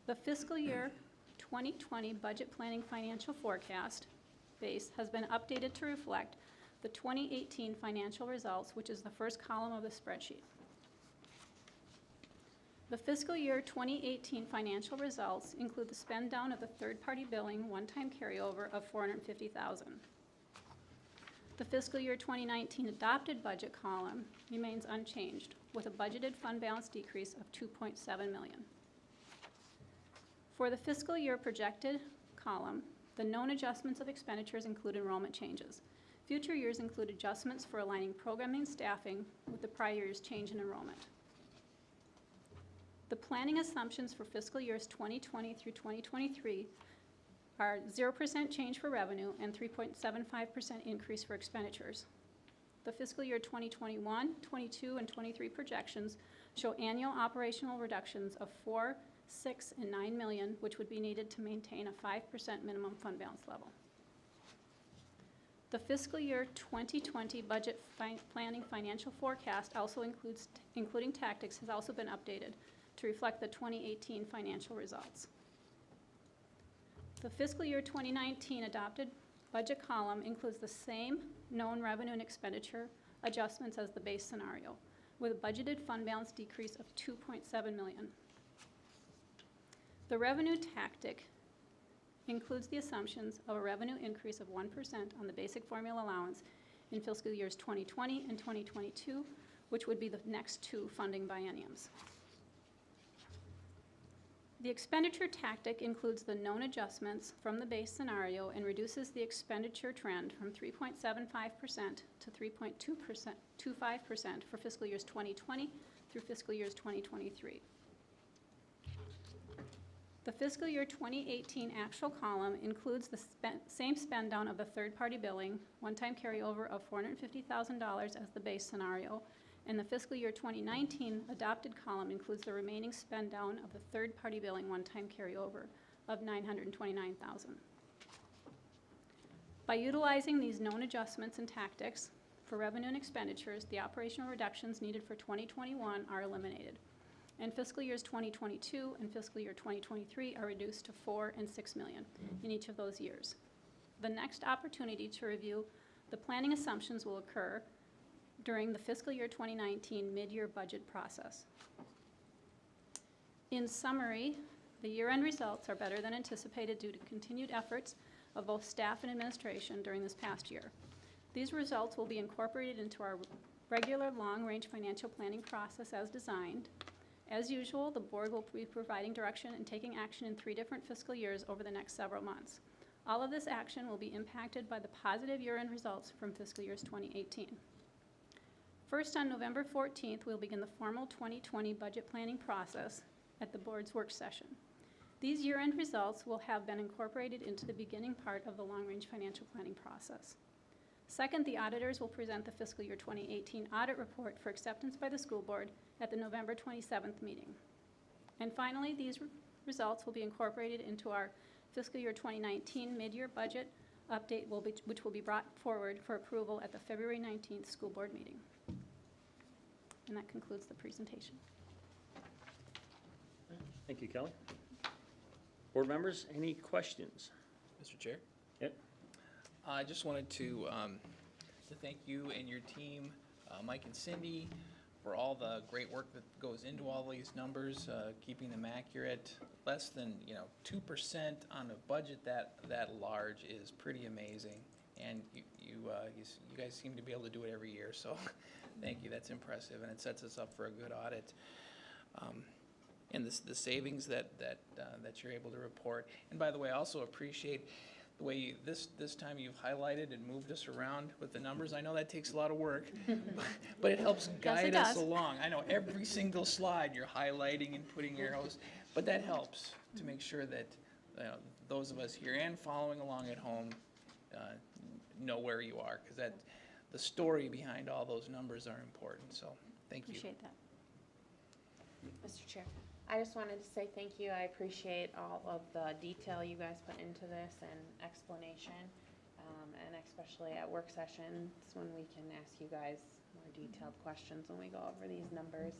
The fiscal year 2020 budget planning financial forecast base has been updated to reflect the 2018 financial results, which is the first column of the spreadsheet. The fiscal year 2018 financial results include the spend down of the third-party billing one-time carryover of $450,000. The fiscal year 2019 adopted budget column remains unchanged, with a budgeted fund balance decrease of $2.7 million. For the fiscal year projected column, the known adjustments of expenditures include enrollment changes. Future years include adjustments for aligning programming and staffing with the prior year's change in enrollment. The planning assumptions for fiscal years 2020 through 2023 are 0% change for revenue and 3.75% increase for expenditures. The fiscal year 2021, 22, and 23 projections show annual operational reductions of $4, $6, and $9 million, which would be needed to maintain a 5% minimum fund balance level. The fiscal year 2020 budget planning financial forecast also including tactics, has also been updated to reflect the 2018 financial results. The fiscal year 2019 adopted budget column includes the same known revenue and expenditure adjustments as the base scenario, with a budgeted fund balance decrease of $2.7 million. The revenue tactic includes the assumptions of a revenue increase of 1% on the basic formula allowance in fiscal years 2020 and 2022, which would be the next two funding bienniums. The expenditure tactic includes the known adjustments from the base scenario and reduces the expenditure trend from 3.75% to 3.25% for fiscal years 2020 through fiscal years 2023. The fiscal year 2018 actual column includes the same spend down of the third-party billing, one-time carryover of $450,000 as the base scenario, and the fiscal year 2019 adopted column includes the remaining spend down of the third-party billing one-time carryover of $929,000. By utilizing these known adjustments and tactics for revenue and expenditures, the operational reductions needed for 2021 are eliminated, and fiscal years 2022 and fiscal year 2023 are reduced to $4 and $6 million in each of those years. The next opportunity to review the planning assumptions will occur during the fiscal year 2019 mid-year budget process. In summary, the year-end results are better than anticipated due to continued efforts of both staff and administration during this past year. These results will be incorporated into our regular long-range financial planning process as designed. As usual, the board will be providing direction and taking action in 3 different fiscal years over the next several months. All of this action will be impacted by the positive year-end results from fiscal years 2018. First, on November 14th, we'll begin the formal 2020 budget planning process at the board's work session. These year-end results will have been incorporated into the beginning part of the long-range financial planning process. Second, the auditors will present the fiscal year 2018 audit report for acceptance by the school board at the November 27th meeting. And finally, these results will be incorporated into our fiscal year 2019 mid-year budget update, which will be brought forward for approval at the February 19th school board meeting. And that concludes the presentation. Thank you, Kelly. Board members, any questions? Mr. Chair? Yep. I just wanted to thank you and your team, Mike and Cindy, for all the great work that goes into all these numbers, keeping them accurate. Less than 2% on a budget that large is pretty amazing, and you guys seem to be able to do it every year. So, thank you. That's impressive, and it sets us up for a good audit. And the savings that you're able to report. And by the way, I also appreciate the way this time you've highlighted and moved us around with the numbers. I know that takes a lot of work, but it helps guide us along. I know every single slide you're highlighting and putting arrows, but that helps to make sure that those of us here and following along at home know where you are, because the story behind all those numbers are important. So thank you. Appreciate that. Mr. Chair, I just wanted to say thank you. I appreciate all of the detail you guys put into this and explanation, and especially at work sessions when we can ask you guys more detailed questions when we go over these numbers.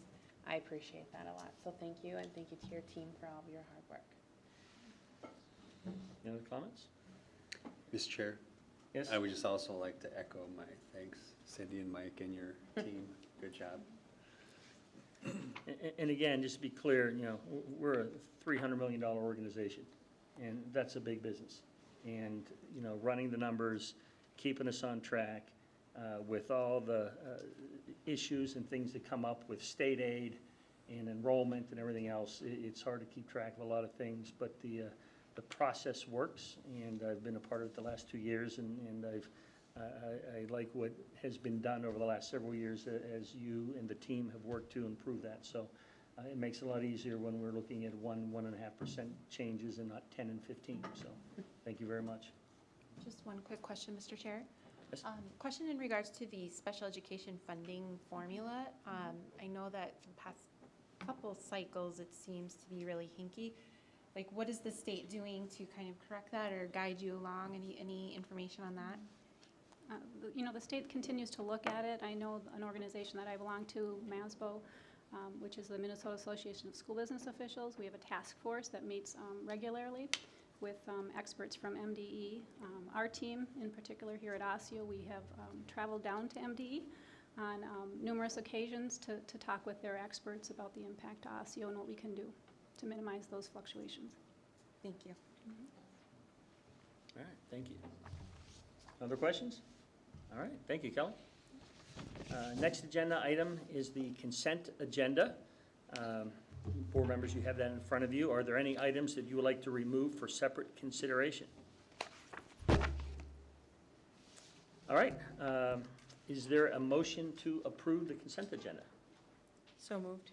I appreciate that a lot. So thank you, and thank you to your team for all of your hard work. Any other comments? Mr. Chair? Yes? I would just also like to echo my thanks, Cindy and Mike and your team. Good job. And again, just to be clear, we're a $300 million organization, and that's a big business. And, running the numbers, keeping us on track with all the issues and things that come up with state aid and enrollment and everything else, it's hard to keep track of a lot of things, but the process works, and I've been a part of it the last 2 years, and I like what has been done over the last several years as you and the team have worked to improve that. So it makes it a lot easier when we're looking at 1.5% changes and not 10 and 15. So thank you very much. Just one quick question, Mr. Chair. Yes. Question in regards to the special education funding formula. I know that for the past couple cycles it seems to be really hinky. Like, what is the state doing to kind of correct that or guide you along? Any information on that? The state continues to look at it. I know an organization that I belong to, MASBO, which is the Minnesota Association of School Business Officials. We have a task force that meets regularly. with experts from MDE. Our team, in particular here at Osseo, we have traveled down to MDE on numerous occasions to talk with their experts about the impact to Osseo and what we can do to minimize those fluctuations. Thank you. All right, thank you. Other questions? All right, thank you, Kelly. Next agenda item is the consent agenda. Board members, you have that in front of you. Are there any items that you would like to remove for separate consideration? All right, is there a motion to approve the consent agenda? So moved.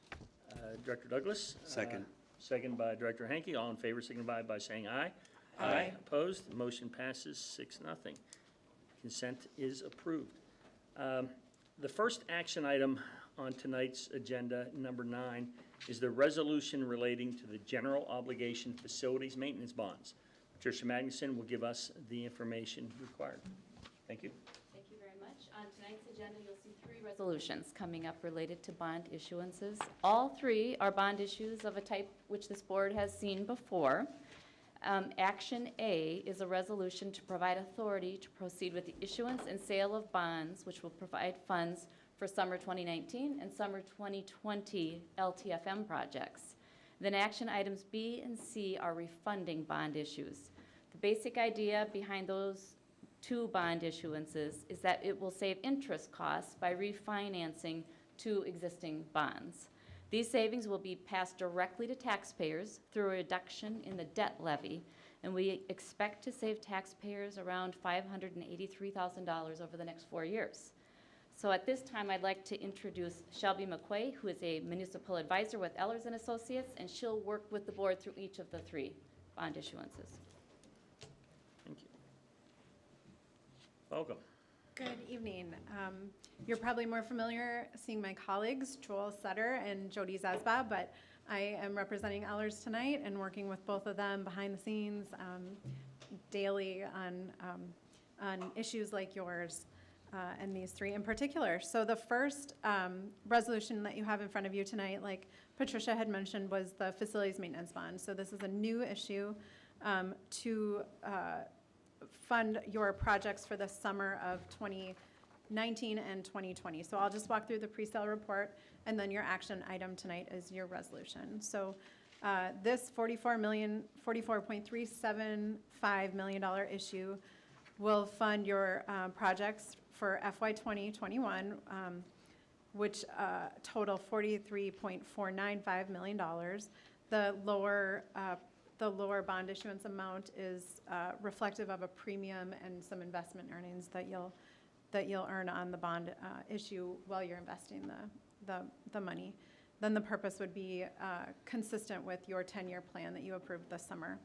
Director Douglas? Second. Second by Director Hanke. All in favor signify by saying aye. Aye. Opposed? The motion passes 6-0. Consent is approved. The first action item on tonight's agenda, number 9, is the resolution relating to the general obligation facilities maintenance bonds. Patricia Magnuson will give us the information required. Thank you. Thank you very much. On tonight's agenda, you'll see 3 resolutions coming up related to bond issuances. All 3 are bond issues of a type which this board has seen before. Action A is a resolution to provide authority to proceed with the issuance and sale of bonds, which will provide funds for summer 2019 and summer 2020 LTFM projects. Then action items B and C are refunding bond issues. The basic idea behind those 2 bond issuances is that it will save interest costs by refinancing 2 existing bonds. These savings will be passed directly to taxpayers through a reduction in the debt levy, and we expect to save taxpayers around $583,000 over the next 4 years. So at this time, I'd like to introduce Shelby McQuay, who is a municipal advisor with Ehlers and Associates, and she'll work with the board through each of the 3 bond issuances. Thank you. Welcome. Good evening. You're probably more familiar seeing my colleagues, Joel Sutter and Jody Zasba, but I am representing Ehlers tonight and working with both of them behind the scenes daily on issues like yours and these 3 in particular. So the first resolution that you have in front of you tonight, like Patricia had mentioned, was the facilities maintenance bond. So this is a new issue to fund your projects for the summer of 2019 and 2020. So I'll just walk through the pre-sale report, and then your action item tonight is your resolution. So this $44.375 million issue will fund your projects for FY 2021, which total $43.495 million. The lower bond issuance amount is reflective of a premium and some investment earnings that you'll earn on the bond issue while you're investing the money. Then the purpose would be consistent with your 10-year plan that you approved this summer.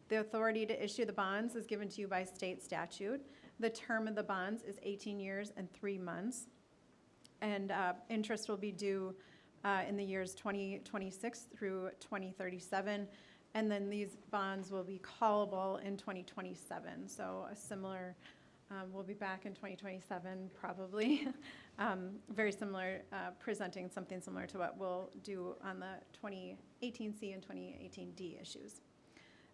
The authority to issue the bonds is given to you by state statute. The term of the bonds is 18 years and 3 months, and interest will be due in the years 2026 through 2037. And then these bonds will be callable in 2027. So a similar, we'll be back in 2027 probably. Very similar, presenting something similar to what we'll do on the 2018C and 2018D issues.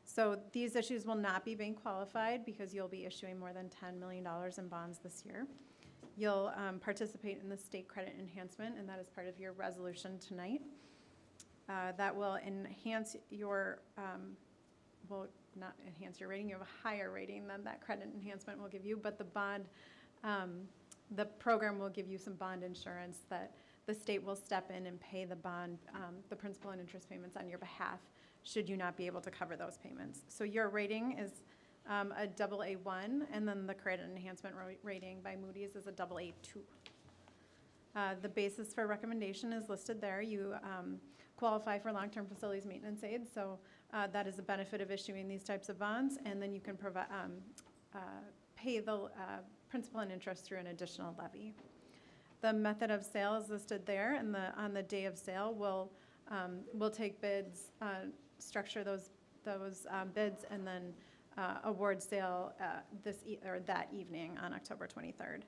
So these issues will not be bank qualified because you'll be issuing more than $10 million in bonds this year. You'll participate in the state credit enhancement, and that is part of your resolution tonight. That will enhance your, will not enhance your rating, you have a higher rating than that credit enhancement will give you, but the bond, the program will give you some bond insurance that the state will step in and pay the bond, the principal and interest payments on your behalf, should you not be able to cover those payments. So your rating is a AA1, and then the credit enhancement rating by Moody's is a AA2. The basis for recommendation is listed there. You qualify for long-term facilities maintenance aid, so that is a benefit of issuing these types of bonds, and then you can provide pay the principal and interest through an additional levy. The method of sale is listed there, and on the day of sale, we'll take bids, structure those bids, and then award sale that evening on October 23rd.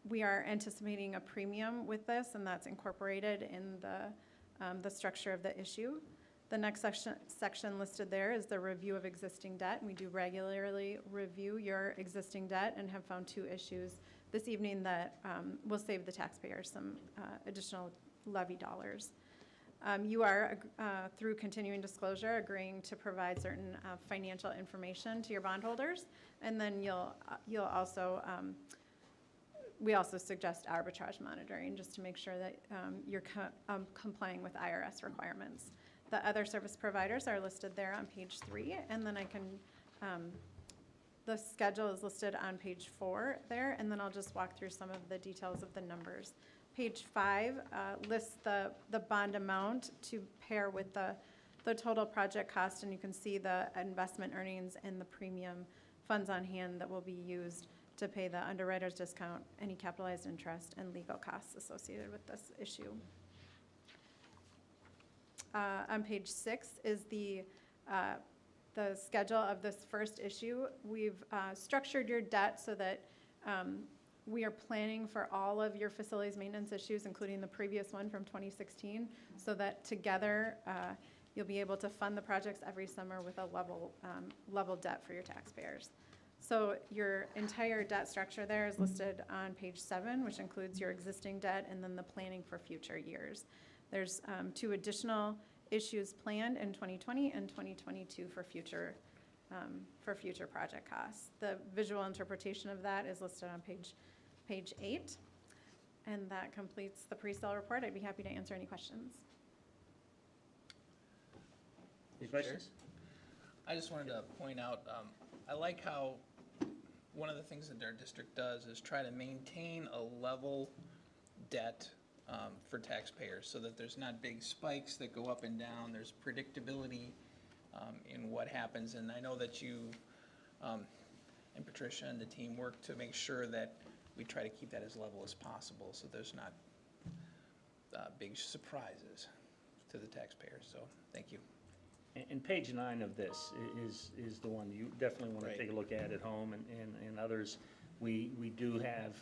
We are anticipating a premium with this, and that's incorporated in the structure of the issue. The next section listed there is the review of existing debt. We do regularly review your existing debt and have found 2 issues this evening that will save the taxpayers some additional levy dollars. You are, through continuing disclosure, agreeing to provide certain financial information to your bondholders, and then you'll also, we also suggest arbitrage monitoring just to make sure that you're complying with IRS requirements. The other service providers are listed there on page 3, and then I can, the schedule is listed on page 4 there, and then I'll just walk through some of the details of the numbers. Page 5 lists the bond amount to pair with the total project cost, and you can see the investment earnings and the premium funds on hand that will be used to pay the underwriter's discount, any capitalized interest, and legal costs associated with this issue. On page 6 is the schedule of this first issue. We've structured your debt so that we are planning for all of your facilities maintenance issues, including the previous one from 2016, so that together you'll be able to fund the projects every summer with a level debt for your taxpayers. So your entire debt structure there is listed on page 7, which includes your existing debt and then the planning for future years. There's 2 additional issues planned in 2020 and 2022 for future project costs. The visual interpretation of that is listed on page 8. And that completes the pre-sale report. I'd be happy to answer any questions. Any questions? I just wanted to point out, I like how one of the things that our district does is try to maintain a level debt for taxpayers so that there's not big spikes that go up and down. There's predictability in what happens. And I know that you and Patricia and the team work to make sure that we try to keep that as level as possible so there's not big surprises to the taxpayers. So thank you. And page 9 of this is the one you definitely want to take a look at home, and others. We do have,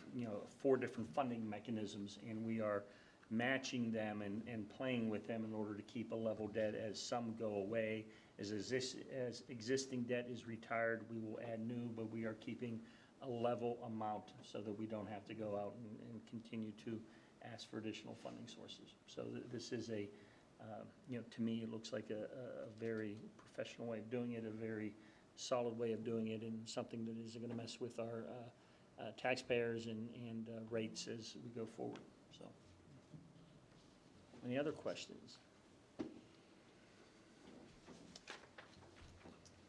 4 different funding mechanisms, and we are matching them and playing with them in order to keep a level debt as some go away. As existing debt is retired, we will add new, but we are keeping a level amount so that we don't have to go out and continue to ask for additional funding sources. So this is a to me, it looks like a very professional way of doing it, a very solid way of doing it, and something that isn't going to mess with our taxpayers and rates as we go forward. So, any other questions?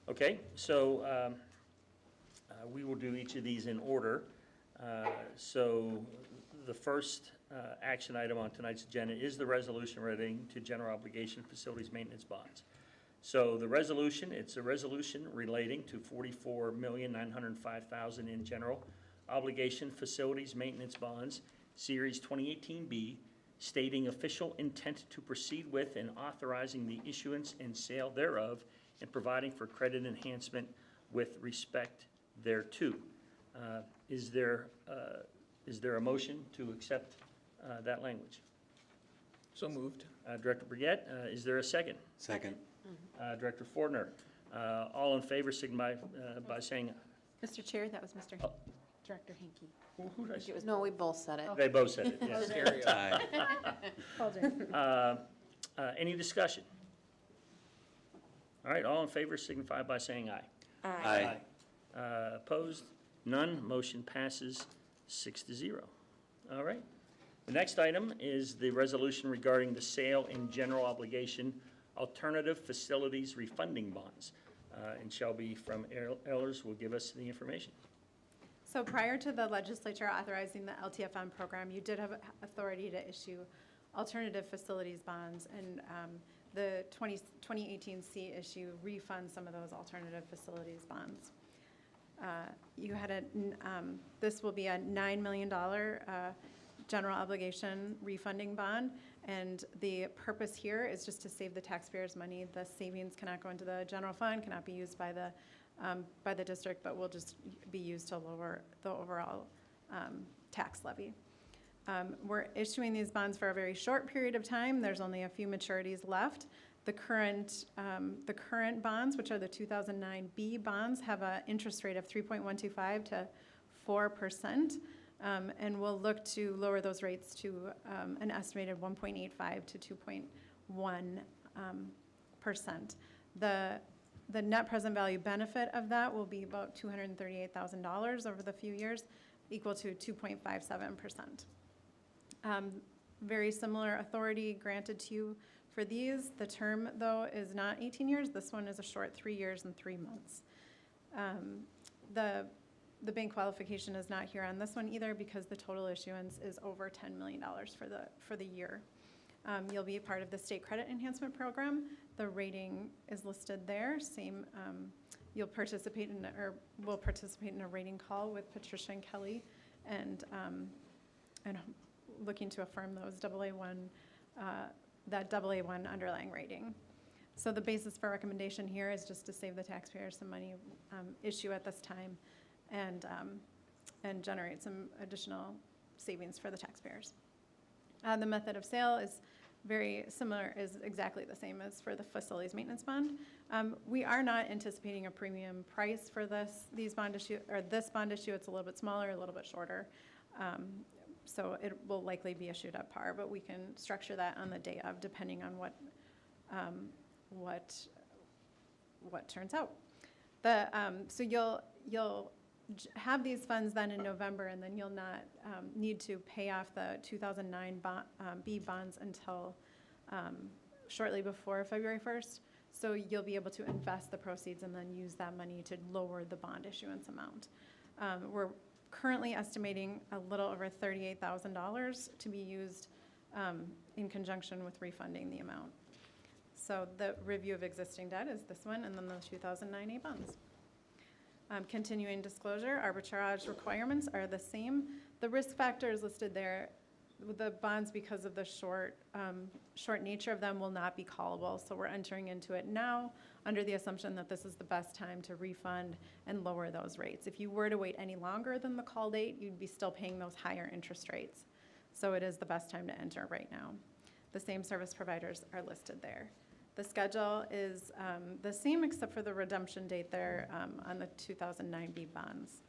Okay, so we will do each of these in order. So the first action item on tonight's agenda is the resolution relating to general obligation facilities maintenance bonds. So the resolution, it's a resolution relating to $44,905,000 in general obligation facilities maintenance bonds, Series 2018B, stating official intent to proceed with and authorizing the issuance and sale thereof, and providing for credit enhancement with respect thereto. Is there a motion to accept that language? So moved. Director Brigette, is there a second? Second. Director Fordner, all in favor signify by saying. Mr. Chair, that was Mr. Director Hinkie. Who did I say? No, we both said it. They both said it, yes. Aye. Any discussion? All right, all in favor signify by saying aye. Aye. Opposed? None. Motion passes 6-0. All right. The next item is the resolution regarding the sale and general obligation alternative facilities refunding bonds. And Shelby from Ehlers will give us the information. So prior to the legislature authorizing the LTFM program, you did have authority to issue alternative facilities bonds, and the 2018 C issue refunds some of those alternative facilities bonds. You had this will be a $9 million general obligation refunding bond, and the purpose here is just to save the taxpayers money. The savings cannot go into the general fund, cannot be used by the district, but will just be used to lower the overall tax levy. We're issuing these bonds for a very short period of time. There's only a few maturities left. The current bonds, which are the 2009 B bonds, have an interest rate of 3.125 to 4%, and we'll look to lower those rates to an estimated 1.85 to 2.1%. The net present value benefit of that will be about $238,000 over the few years, equal to 2.57%. Very similar authority granted to you for these. The term, though, is not 18 years. This one is a short 3 years and 3 months. The bank qualification is not here on this one either because the total issuance is over $10 million for the year. You'll be a part of the State Credit Enhancement Program. The rating is listed there. Same, you'll participate in, or will participate in a rating call with Patricia and Kelly, and looking to affirm those AA1, that AA1 underlying rating. So the basis for recommendation here is just to save the taxpayers some money, issue at this time, and generate some additional savings for the taxpayers. The method of sale is very similar, is exactly the same as for the facilities maintenance bond. We are not anticipating a premium price for this bond issue. It's a little bit smaller, a little bit shorter. So it will likely be issued at par, but we can structure that on the day of, depending on what turns out. So you'll have these funds then in November, and then you'll not need to pay off the 2009 B bonds until shortly before February 1st. So you'll be able to invest the proceeds and then use that money to lower the bond issuance amount. We're currently estimating a little over $38,000 to be used in conjunction with refunding the amount. So the review of existing debt is this one, and then the 2009 A bonds. Continuing disclosure, arbitrage requirements are the same. The risk factor is listed there. The bonds, because of the short nature of them, will not be callable. So we're entering into it now under the assumption that this is the best time to refund and lower those rates. If you were to wait any longer than the call date, you'd be still paying those higher interest rates. So it is the best time to enter right now. The same service providers are listed there. The schedule is the same except for the redemption date there on the 2009 B bonds.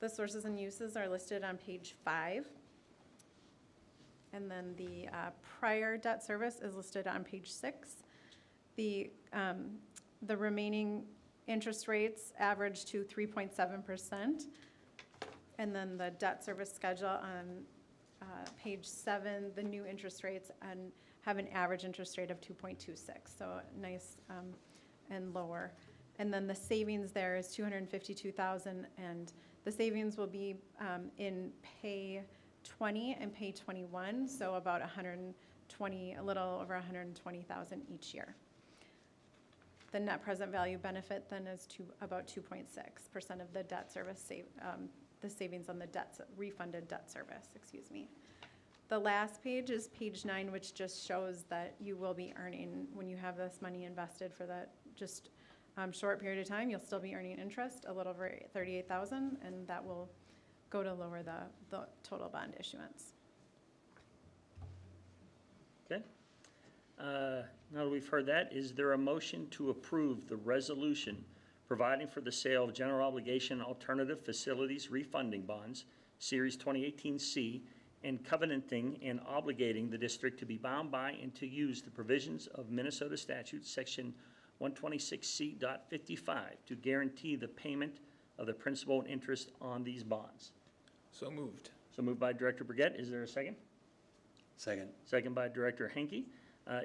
The sources and uses are listed on page 5. And then the prior debt service is listed on page 6. The remaining interest rates average to 3.7%. And then the debt service schedule on page 7, the new interest rates have an average interest rate of 2.26, so nice and lower. And then the savings there is $252,000, and the savings will be in pay 20 and pay 21, so about a little over $120,000 each year. The net present value benefit then is about 2.6% of the debt service the savings on the refunded debt service, excuse me. The last page is page 9, which just shows that you will be earning, when you have this money invested for that just short period of time, you'll still be earning interest, a little over $38,000, and that will go to lower the total bond issuance. Okay. Now that we've heard that, is there a motion to approve the resolution providing for the sale of general obligation alternative facilities refunding bonds, Series 2018C, and covenanting and obligating the district to be bound by and to use the provisions of Minnesota statute section 126C.55 to guarantee the payment of the principal and interest on these bonds? So moved. So moved by Director Burgett. Is there a second? Second. Second by Director Henke.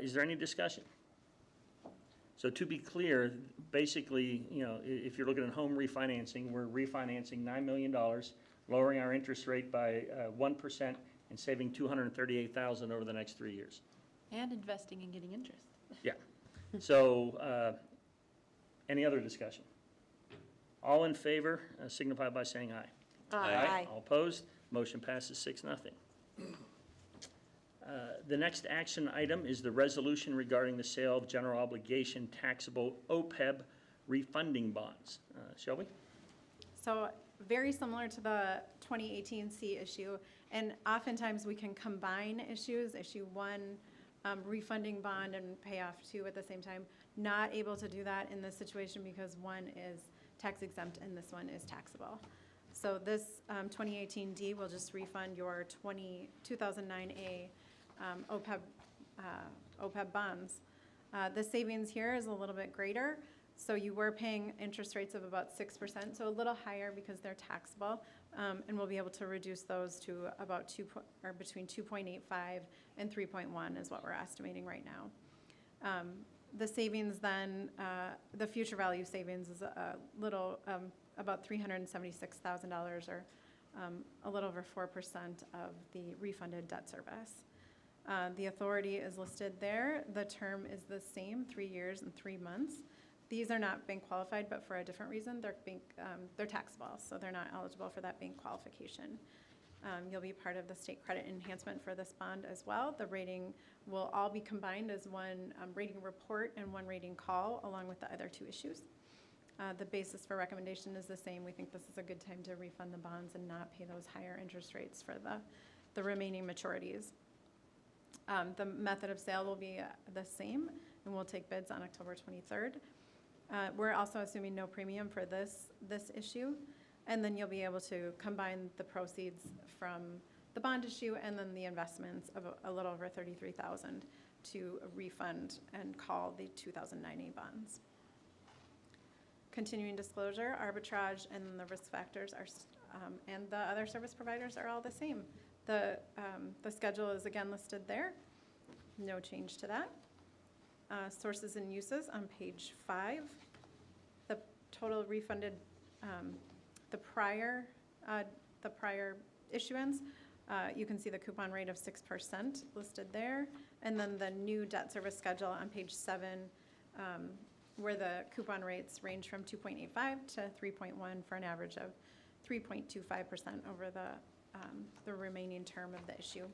Is there any discussion? So to be clear, basically, if you're looking at home refinancing, we're refinancing $9 million, lowering our interest rate by 1% and saving $238,000 over the next 3 years. And investing and getting interest. Yeah. So any other discussion? All in favor signify by saying aye. Aye. All opposed? Motion passes 6-0. The next action item is the resolution regarding the sale of general obligation taxable OPEB refunding bonds. Shelby? So very similar to the 2018 C issue, and oftentimes we can combine issues, issue one refunding bond and payoff two at the same time. Not able to do that in this situation because one is tax exempt and this one is taxable. So this 2018D will just refund your 2009A OPEB bonds. The savings here is a little bit greater. So you were paying interest rates of about 6%, so a little higher because they're taxable, and we'll be able to reduce those to about between 2.85 and 3.1 is what we're estimating right now. The savings then, the future value savings is a little, about $376,000 or a little over 4% of the refunded debt service. The authority is listed there. The term is the same, 3 years and 3 months. These are not bank qualified, but for a different reason. They're taxable, so they're not eligible for that bank qualification. You'll be part of the state credit enhancement for this bond as well. The rating will all be combined as one rating report and one rating call, along with the other 2 issues. The basis for recommendation is the same. We think this is a good time to refund the bonds and not pay those higher interest rates for the remaining maturities. The method of sale will be the same, and we'll take bids on October 23rd. We're also assuming no premium for this issue, and then you'll be able to combine the proceeds from the bond issue and then the investments of a little over $33,000 to refund and call the 2009A bonds. Continuing disclosure, arbitrage, and the risk factors are, and the other service providers are all the same. The schedule is again listed there. No change to that. Sources and uses on page 5. The total refunded, the prior issuance, you can see the coupon rate of 6% listed there. And then the new debt service schedule on page 7, where the coupon rates range from 2.85 to 3.1 for an average of 3.25% over the remaining term of the issue.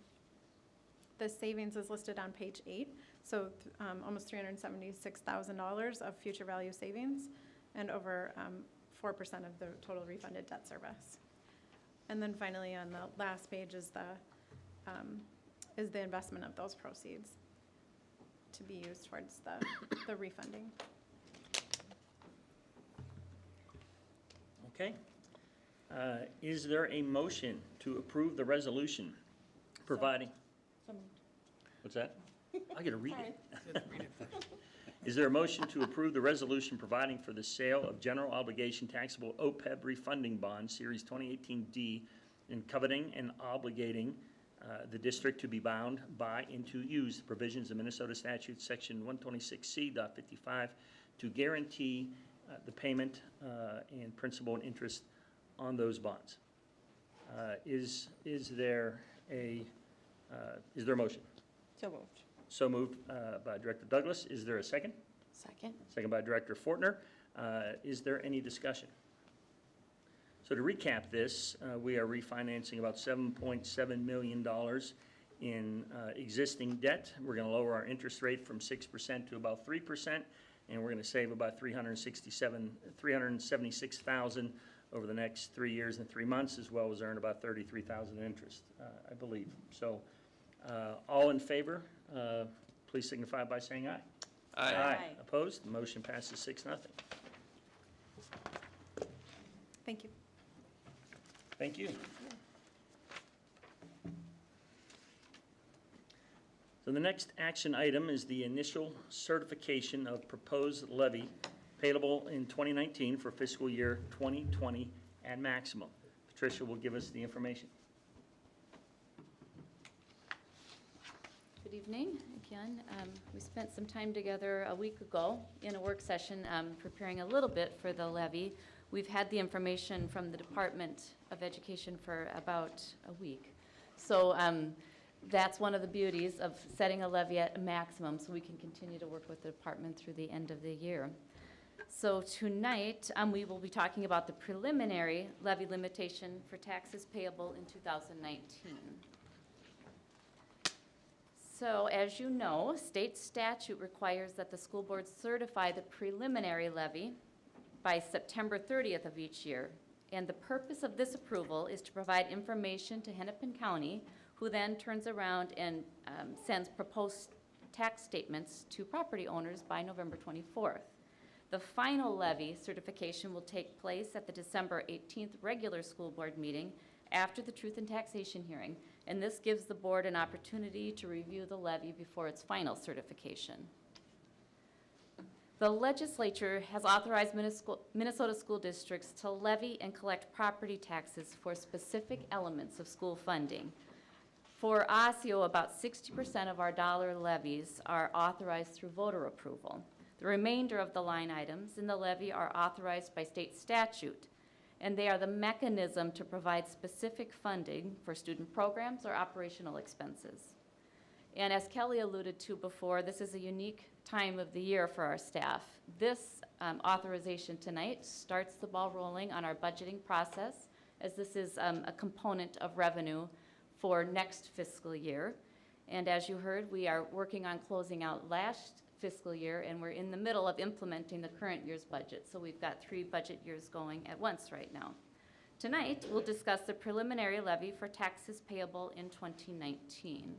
The savings is listed on page 8, so almost $376,000 of future value savings and over 4% of the total refunded debt service. And then finally on the last page is the investment of those proceeds to be used towards the refunding. Okay. Is there a motion to approve the resolution providing? So moved. What's that? I gotta read it. Is there a motion to approve the resolution providing for the sale of general obligation taxable OPEB refunding bond, Series 2018D, and coveting and obligating the district to be bound by and to use the provisions of Minnesota statute section 126C.55 to guarantee the payment and principal and interest on those bonds? Is there a motion? So moved. So moved by Director Douglas. Is there a second? Second. Second by Director Fortner. Is there any discussion? So to recap this, we are refinancing about $7.7 million in existing debt. We're going to lower our interest rate from 6% to about 3%, and we're going to save about $376,000 over the next 3 years and 3 months, as well as earn about $33,000 in interest, I believe. So all in favor, please signify by saying aye. Aye. Aye. Opposed? The motion passes 6-0. Thank you. Thank you. So the next action item is the initial certification of proposed levy payable in 2019 for fiscal year 2020 at maximum. Patricia will give us the information. Good evening again. We spent some time together a week ago in a work session preparing a little bit for the levy. We've had the information from the Department of Education for about a week. So that's one of the beauties of setting a levy at a maximum, so we can continue to work with the department through the end of the year. So tonight, we will be talking about the preliminary levy limitation for taxes payable in 2019. So as you know, state statute requires that the school board certify the preliminary levy by September 30th of each year. And the purpose of this approval is to provide information to Hennepin County, who then turns around and sends proposed tax statements to property owners by November 24th. The final levy certification will take place at the December 18th regular school board meeting after the truth and taxation hearing, and this gives the board an opportunity to review the levy before its final certification. The legislature has authorized Minnesota school districts to levy and collect property taxes for specific elements of school funding. For Osseo, about 60% of our dollar levies are authorized through voter approval. The remainder of the line items in the levy are authorized by state statute, and they are the mechanism to provide specific funding for student programs or operational expenses. And as Kelly alluded to before, this is a unique time of the year for our staff. This authorization tonight starts the ball rolling on our budgeting process, as this is a component of revenue for next fiscal year. And as you heard, we are working on closing out last fiscal year, and we're in the middle of implementing the current year's budget. So we've got 3 budget years going at once right now. Tonight, we'll discuss the preliminary levy for taxes payable in 2019.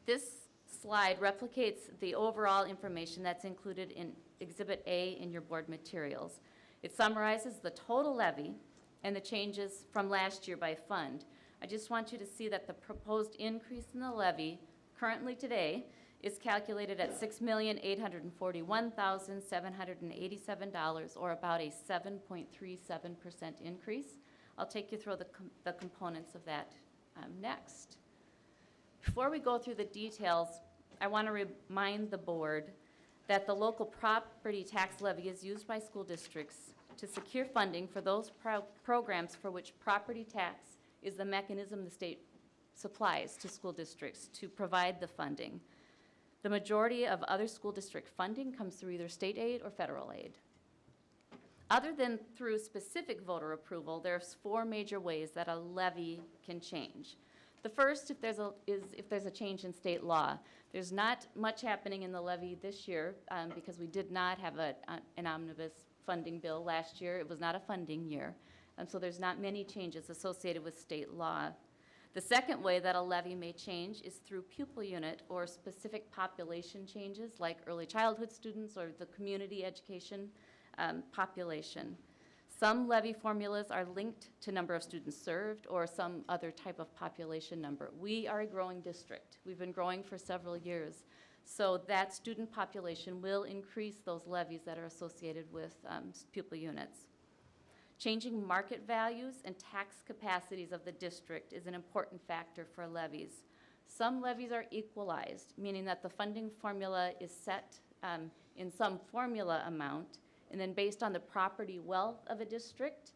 This slide replicates the overall information that's included in Exhibit A in your board materials. It summarizes the total levy and the changes from last year by fund. I just want you to see that the proposed increase in the levy currently today is calculated at $6,841,787, or about a 7.37% increase. I'll take you through the components of that next. Before we go through the details, I want to remind the board that the local property tax levy is used by school districts to secure funding for those programs for which property tax is the mechanism the state supplies to school districts to provide the funding. The majority of other school district funding comes through either state aid or federal aid. Other than through specific voter approval, there's 4 major ways that a levy can change. The first, if there's a change in state law. There's not much happening in the levy this year because we did not have an omnibus funding bill last year. It was not a funding year. So there's not many changes associated with state law. The second way that a levy may change is through pupil unit or specific population changes like early childhood students or the community education population. Some levy formulas are linked to number of students served or some other type of population number. We are a growing district. We've been growing for several years. So that student population will increase those levies that are associated with pupil units. Changing market values and tax capacities of the district is an important factor for levies. Some levies are equalized, meaning that the funding formula is set in some formula amount, and then based on the property wealth of a district,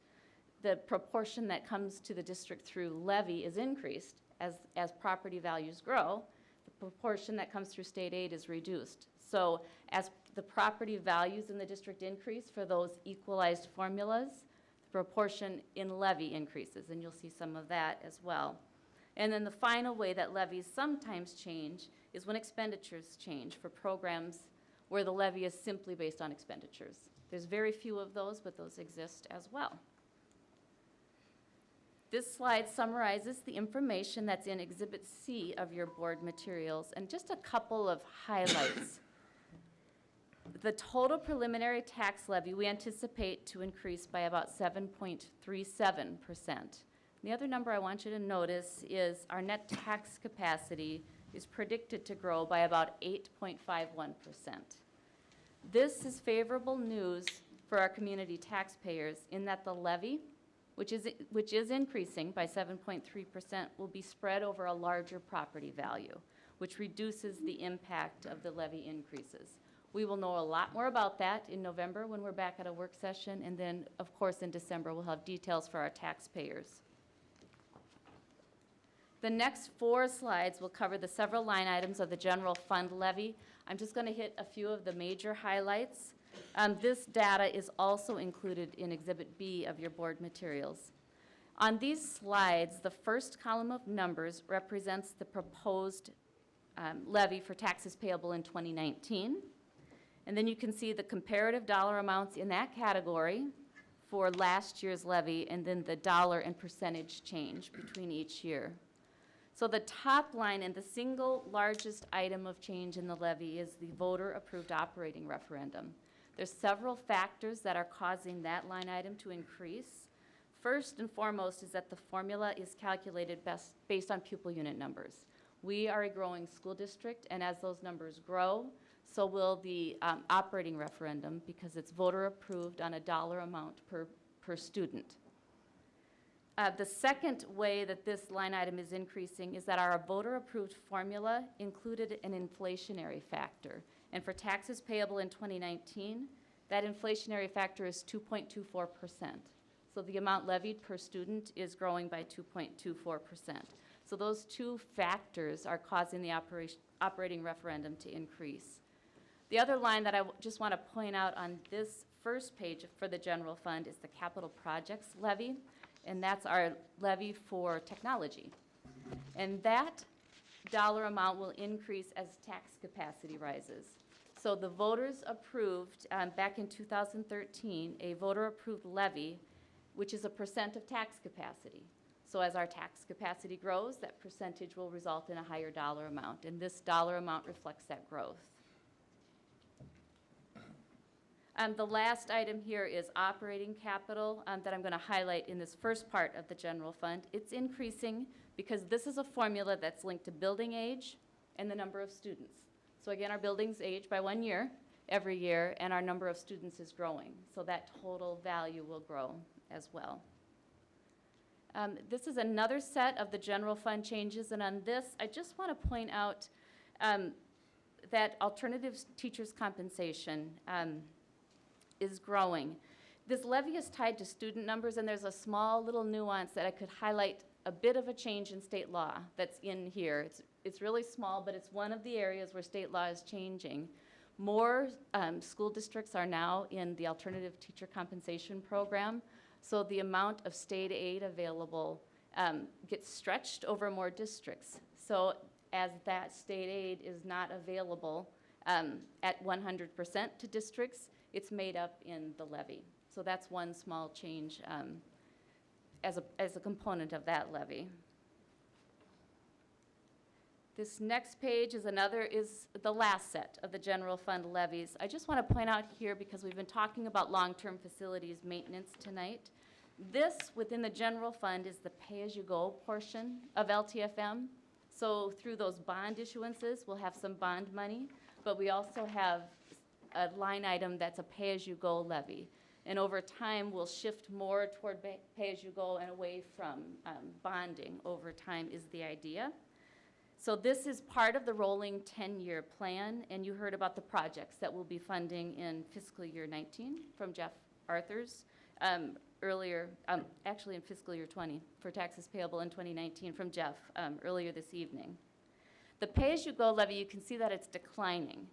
the proportion that comes to the district through levy is increased as property values grow. The proportion that comes through state aid is reduced. So as the property values in the district increase for those equalized formulas, the proportion in levy increases, and you'll see some of that as well. And then the final way that levies sometimes change is when expenditures change for programs where the levy is simply based on expenditures. There's very few of those, but those exist as well. This slide summarizes the information that's in Exhibit C of your board materials, and just a couple of highlights. The total preliminary tax levy we anticipate to increase by about 7.37%. The other number I want you to notice is our net tax capacity is predicted to grow by about 8.51%. This is favorable news for our community taxpayers in that the levy, which is increasing by 7.3%, will be spread over a larger property value, which reduces the impact of the levy increases. We will know a lot more about that in November when we're back at a work session, and then, of course, in December, we'll have details for our taxpayers. The next 4 slides will cover the several line items of the general fund levy. I'm just going to hit a few of the major highlights. This data is also included in Exhibit B of your board materials. On these slides, the first column of numbers represents the proposed levy for taxes payable in 2019. And then you can see the comparative dollar amounts in that category for last year's levy, and then the dollar and percentage change between each year. So the top line and the single largest item of change in the levy is the voter-approved operating referendum. There's several factors that are causing that line item to increase. First and foremost is that the formula is calculated based on pupil unit numbers. We are a growing school district, and as those numbers grow, so will the operating referendum, because it's voter-approved on a dollar amount per student. The second way that this line item is increasing is that our voter-approved formula included an inflationary factor. And for taxes payable in 2019, that inflationary factor is 2.24%. So the amount levied per student is growing by 2.24%. So those two factors are causing the operating referendum to increase. The other line that I just want to point out on this first page for the general fund is the capital projects levy, and that's our levy for technology. And that dollar amount will increase as tax capacity rises. So the voters approved, back in 2013, a voter-approved levy, which is a percent of tax capacity. So as our tax capacity grows, that percentage will result in a higher dollar amount, and this dollar amount reflects that growth. The last item here is operating capital that I'm going to highlight in this first part of the general fund. It's increasing because this is a formula that's linked to building age and the number of students. So again, our buildings age by 1 year every year, and our number of students is growing. So that total value will grow as well. This is another set of the general fund changes, and on this, I just want to point out that alternative teachers' compensation is growing. This levy is tied to student numbers, and there's a small little nuance that I could highlight a bit of a change in state law that's in here. It's really small, but it's one of the areas where state law is changing. More school districts are now in the alternative teacher compensation program, so the amount of state aid available gets stretched over more districts. So as that state aid is not available at 100% to districts, it's made up in the levy. So that's one small change as a component of that levy. This next page is the last set of the general fund levies. I just want to point out here, because we've been talking about long-term facilities maintenance tonight, this within the general fund is the pay-as-you-go portion of LTFM. So through those bond issuances, we'll have some bond money, but we also have a line item that's a pay-as-you-go levy. And over time, we'll shift more toward pay-as-you-go and away from bonding over time is the idea. So this is part of the rolling 10-year plan, and you heard about the projects that we'll be funding in fiscal year 19 from Jeff Arthurs earlier, actually in fiscal year 20 for taxes payable in 2019 from Jeff earlier this evening. The pay-as-you-go levy, you can see that it's declining.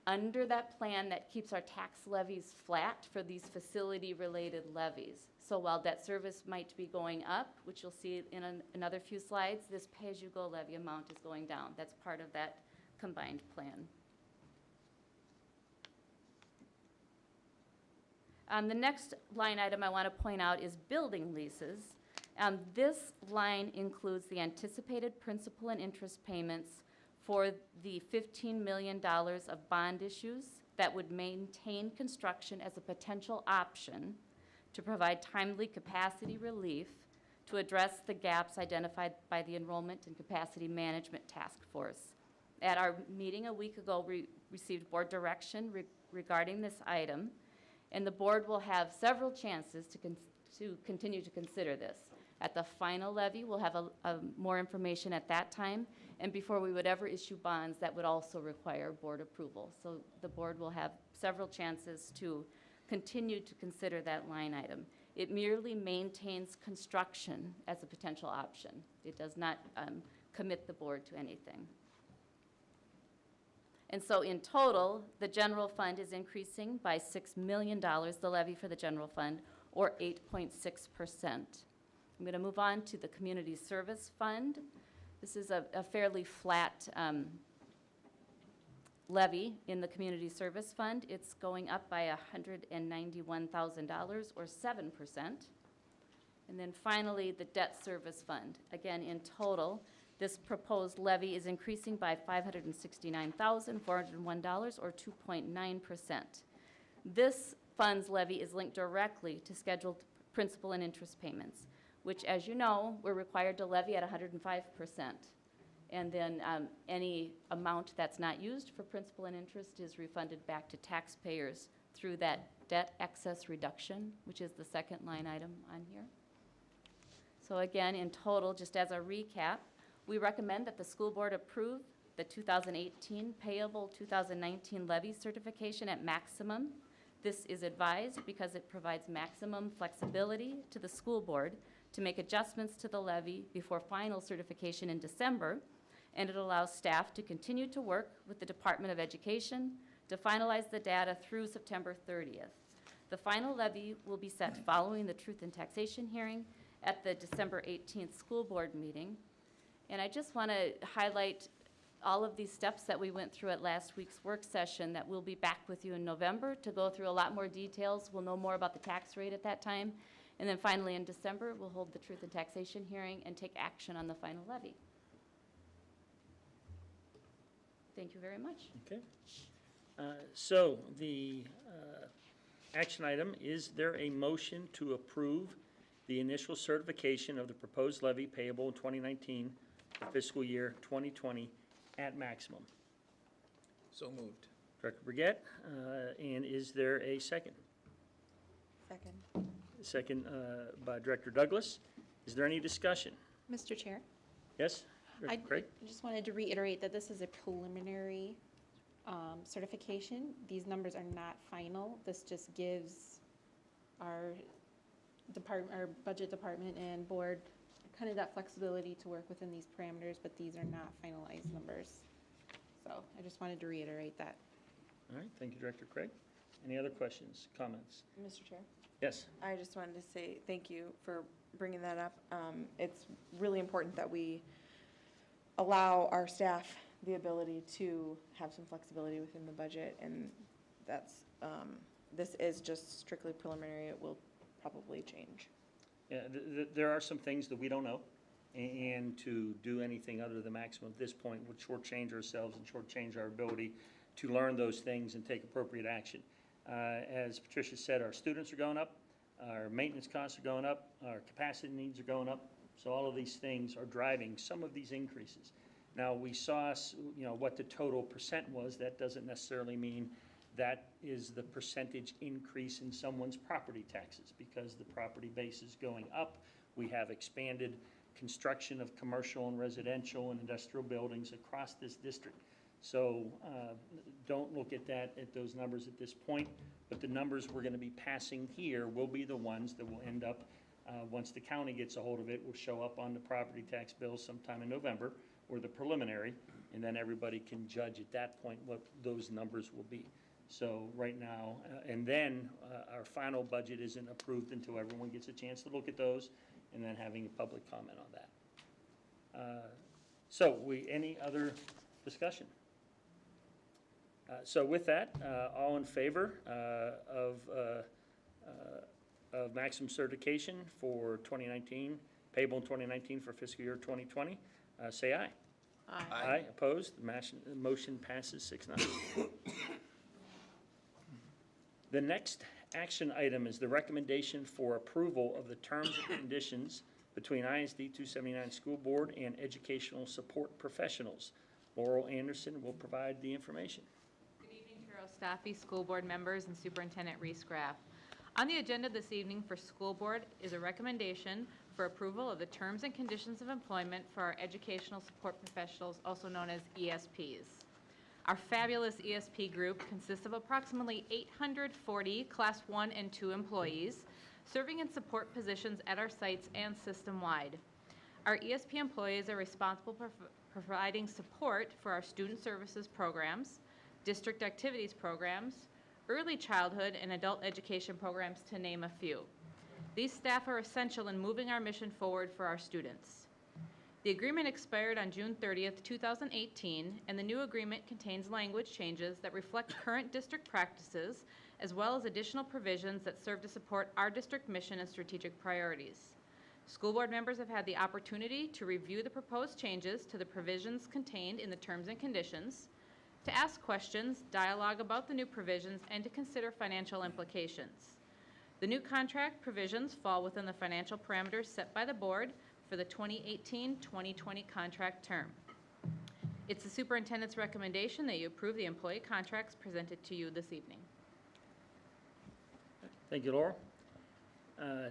Under that plan, that keeps our tax levies flat for these facility-related levies. So while debt service might be going up, which you'll see in another few slides, this pay-as-you-go levy amount is going down. That's part of that combined plan. The next line item I want to point out is building leases. This line includes the anticipated principal and interest payments for the $15 million of bond issues that would maintain construction as a potential option to provide timely capacity relief to address the gaps identified by the Enrollment and Capacity Management Task Force. At our meeting a week ago, we received board direction regarding this item, and the board will have several chances to continue to consider this. At the final levy, we'll have more information at that time, and before we would ever issue bonds, that would also require board approval. So the board will have several chances to continue to consider that line item. It merely maintains construction as a potential option. It does not commit the board to anything. And so in total, the general fund is increasing by $6 million, the levy for the general fund, or 8.6%. I'm going to move on to the community service fund. This is a fairly flat levy in the community service fund. It's going up by $191,000 or 7%. And then finally, the debt service fund. Again, in total, this proposed levy is increasing by $569,401, or 2.9%. This fund's levy is linked directly to scheduled principal and interest payments, which, as you know, we're required to levy at 105%. And then any amount that's not used for principal and interest is refunded back to taxpayers through that debt excess reduction, which is the second line item on here. So again, in total, just as a recap, we recommend that the school board approve the 2018 payable 2019 levy certification at maximum. This is advised because it provides maximum flexibility to the school board to make adjustments to the levy before final certification in December, and it allows staff to continue to work with the Department of Education to finalize the data through September 30th. The final levy will be set following the Truth in Taxation hearing at the December 18th school board meeting. And I just want to highlight all of these steps that we went through at last week's work session, that we'll be back with you in November to go through a lot more details. We'll know more about the tax rate at that time. And then finally in December, we'll hold the Truth in Taxation hearing and take action on the final levy. Thank you very much. Okay. So the action item, is there a motion to approve the initial certification of the proposed levy payable in 2019 for fiscal year 2020 at maximum? So moved. Director Brigette, and is there a second? Second. Second by Director Douglas. Is there any discussion? Mr. Chair, Yes? I Director Craig? just wanted to reiterate that this is a preliminary certification. These numbers are not final. This just gives our budget department and board kind of that flexibility to work within these parameters, but these are not finalized numbers. So I just wanted to reiterate that. All right, thank you, Director Craig. Any other questions, comments? Mr. Chair? Yes? I just wanted to say thank you for bringing that up. It's really important that we allow our staff the ability to have some flexibility within the budget, and that's, this is just strictly preliminary. It will probably change. Yeah, there are some things that we don't know, and to do anything other than maximum at this point would shortchange ourselves and shortchange our ability to learn those things and take appropriate action. As Patricia said, our students are going up, our maintenance costs are going up, our capacity needs are going up, so all of these things are driving some of these increases. Now, we saw, what the total percent was. That doesn't necessarily mean that is the percentage increase in someone's property taxes, because the property base is going up. We have expanded construction of commercial and residential and industrial buildings across this district. So don't look at those numbers at this point, but the numbers we're going to be passing here will be the ones that will end up, once the county gets a hold of it, will show up on the property tax bill sometime in November, or the preliminary, and then everybody can judge at that point what those numbers will be. So right now, and then our final budget isn't approved until everyone gets a chance to look at those, and then having a public comment on that. Any other discussion? So with that, all in favor of maximum certification for 2019, payable in 2019 for fiscal year 2020, say aye. Aye. Aye. Opposed? The motion passes 6-0. The next action item is the recommendation for approval of the terms and conditions between ISD 279 School Board and Educational Support Professionals. Laurel Anderson will provide the information. Good evening, Chair Ostafi, school board members, and Superintendent Rees-Graff. On the agenda this evening for school board is a recommendation for approval of the terms and conditions of employment for our educational support professionals, also known as ESPs. Our fabulous ESP group consists of approximately 840 Class 1 and 2 employees serving in support positions at our sites and system-wide. Our ESP employees are responsible for providing support for our student services programs, district activities programs, early childhood and adult education programs, to name a few. These staff are essential in moving our mission forward for our students. The agreement expired on June 30th, 2018, and the new agreement contains language changes that reflect current district practices, as well as additional provisions that serve to support our district mission and strategic priorities. School board members have had the opportunity to review the proposed changes to the provisions contained in the terms and conditions, to ask questions, dialogue about the new provisions, and to consider financial implications. The new contract provisions fall within the financial parameters set by the board for the 2018-2020 contract term. It's the superintendent's recommendation that you approve the employee contracts presented to you this evening. Thank you, Laura.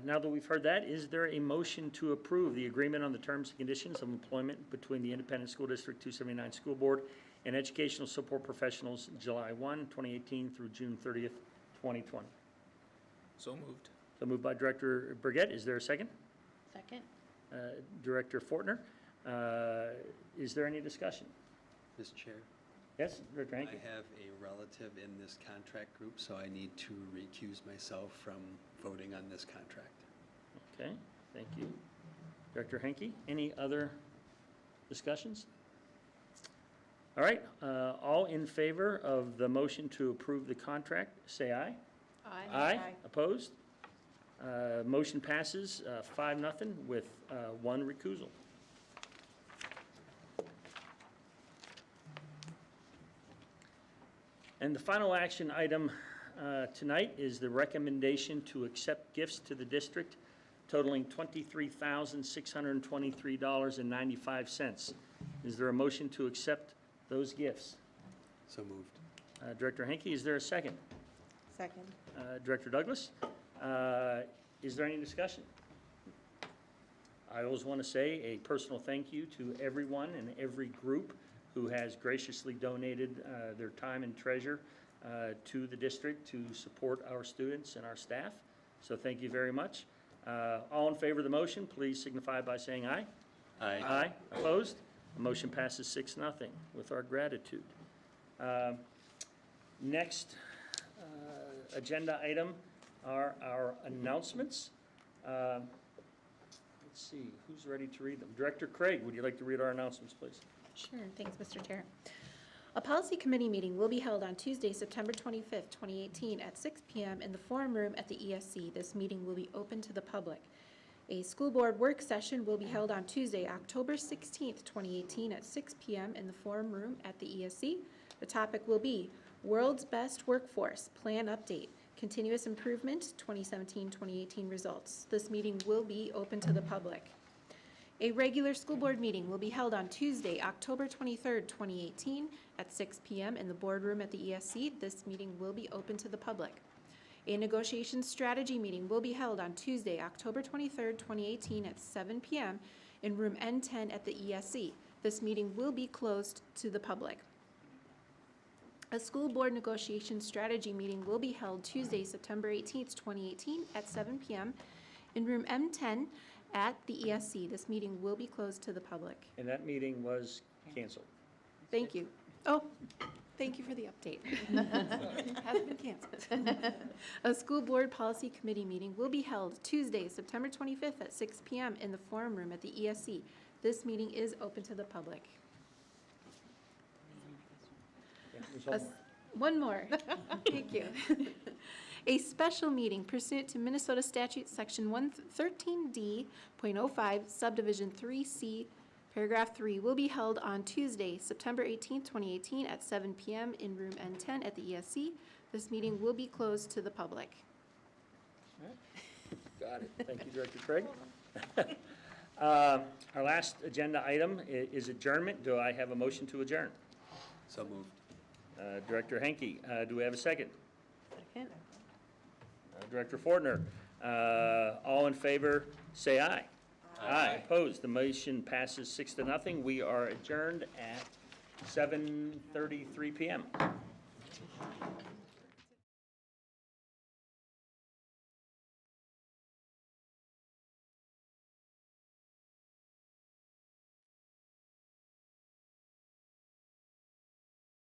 Now that we've heard that, is there a motion to approve the agreement on the terms and conditions of employment between the Independent School District 279 School Board and Educational Support Professionals, July 1, 2018 through June 30th, 2020? So moved. So moved by Director Burgett. Is there a second? Second. Director Fortner. Is there any discussion? Mr. Chair, Yes, Director I Hanky? have a relative in this contract group, so I need to recuse myself from voting on this contract. Okay, thank you. Director Hanky, any other discussions? All right, all in favor of the motion to approve the contract, say aye. Aye. Opposed? Motion passes 5-0 with one recusal. And the final action item tonight is the recommendation to accept gifts to the district totaling $23,623.95. Is there a motion to accept those gifts? So moved. Director Henke, is there a second? Second. Director Douglas, is there any discussion? I always want to say a personal thank you to everyone and every group who has graciously donated their time and treasure to the district to support our students and our staff. So thank you very much. All in favor of the motion, please signify by saying aye. Aye. Aye. Opposed? The motion passes 6-0 with our gratitude. Next agenda item are our announcements. Let's see, who's ready to read them? Director Craig, would you like to read our announcements, please? Sure, thanks, Mr. Chair. A policy committee meeting will be held on Tuesday, September 25th, 2018 at 6 p.m. in the forum room at the ESC. This meeting will be open to the public. A school board work session will be held on Tuesday, October 16th, 2018 at 6 p.m. in the forum room at the ESC. The topic will be World's Best Workforce Plan Update, Continuous Improvement 2017-2018 Results. This meeting will be open to the public. A regular school board meeting will be held on Tuesday, October 23rd, 2018 at 6 p.m. in the boardroom at the ESC. This meeting will be open to the public. A negotiation strategy meeting will be held on Tuesday, October 23rd, 2018 at 7 p.m. in room N10 at the ESC. This meeting will be closed to the public. A school board negotiation strategy meeting will be held Tuesday, September 18th, 2018 at 7 p.m. in room M10 at the ESC. This meeting will be closed to the public. And that meeting was canceled. Thank you. Oh, thank you for the update. Has been canceled. A school board policy committee meeting will be held Tuesday, September 25th at 6 p.m. in the forum room at the ESC. This meeting is open to the public. One more. Thank you. A special meeting pursuant to Minnesota Statute Section 113D.05, Subdivision 3C, Paragraph 3, will be held on Tuesday, September 18th, 2018 at 7 p.m. in room N10 at the ESC. This meeting will be closed to the public. Got it. Thank you, Director Craig. Our last agenda item is adjournment. Do I have a motion to adjourn? So moved. Director Henke, do we have a second? Second. Director Fortner, all in favor, say aye. Aye. Opposed, the motion passes 6-0. We are adjourned at 7:33 p.m.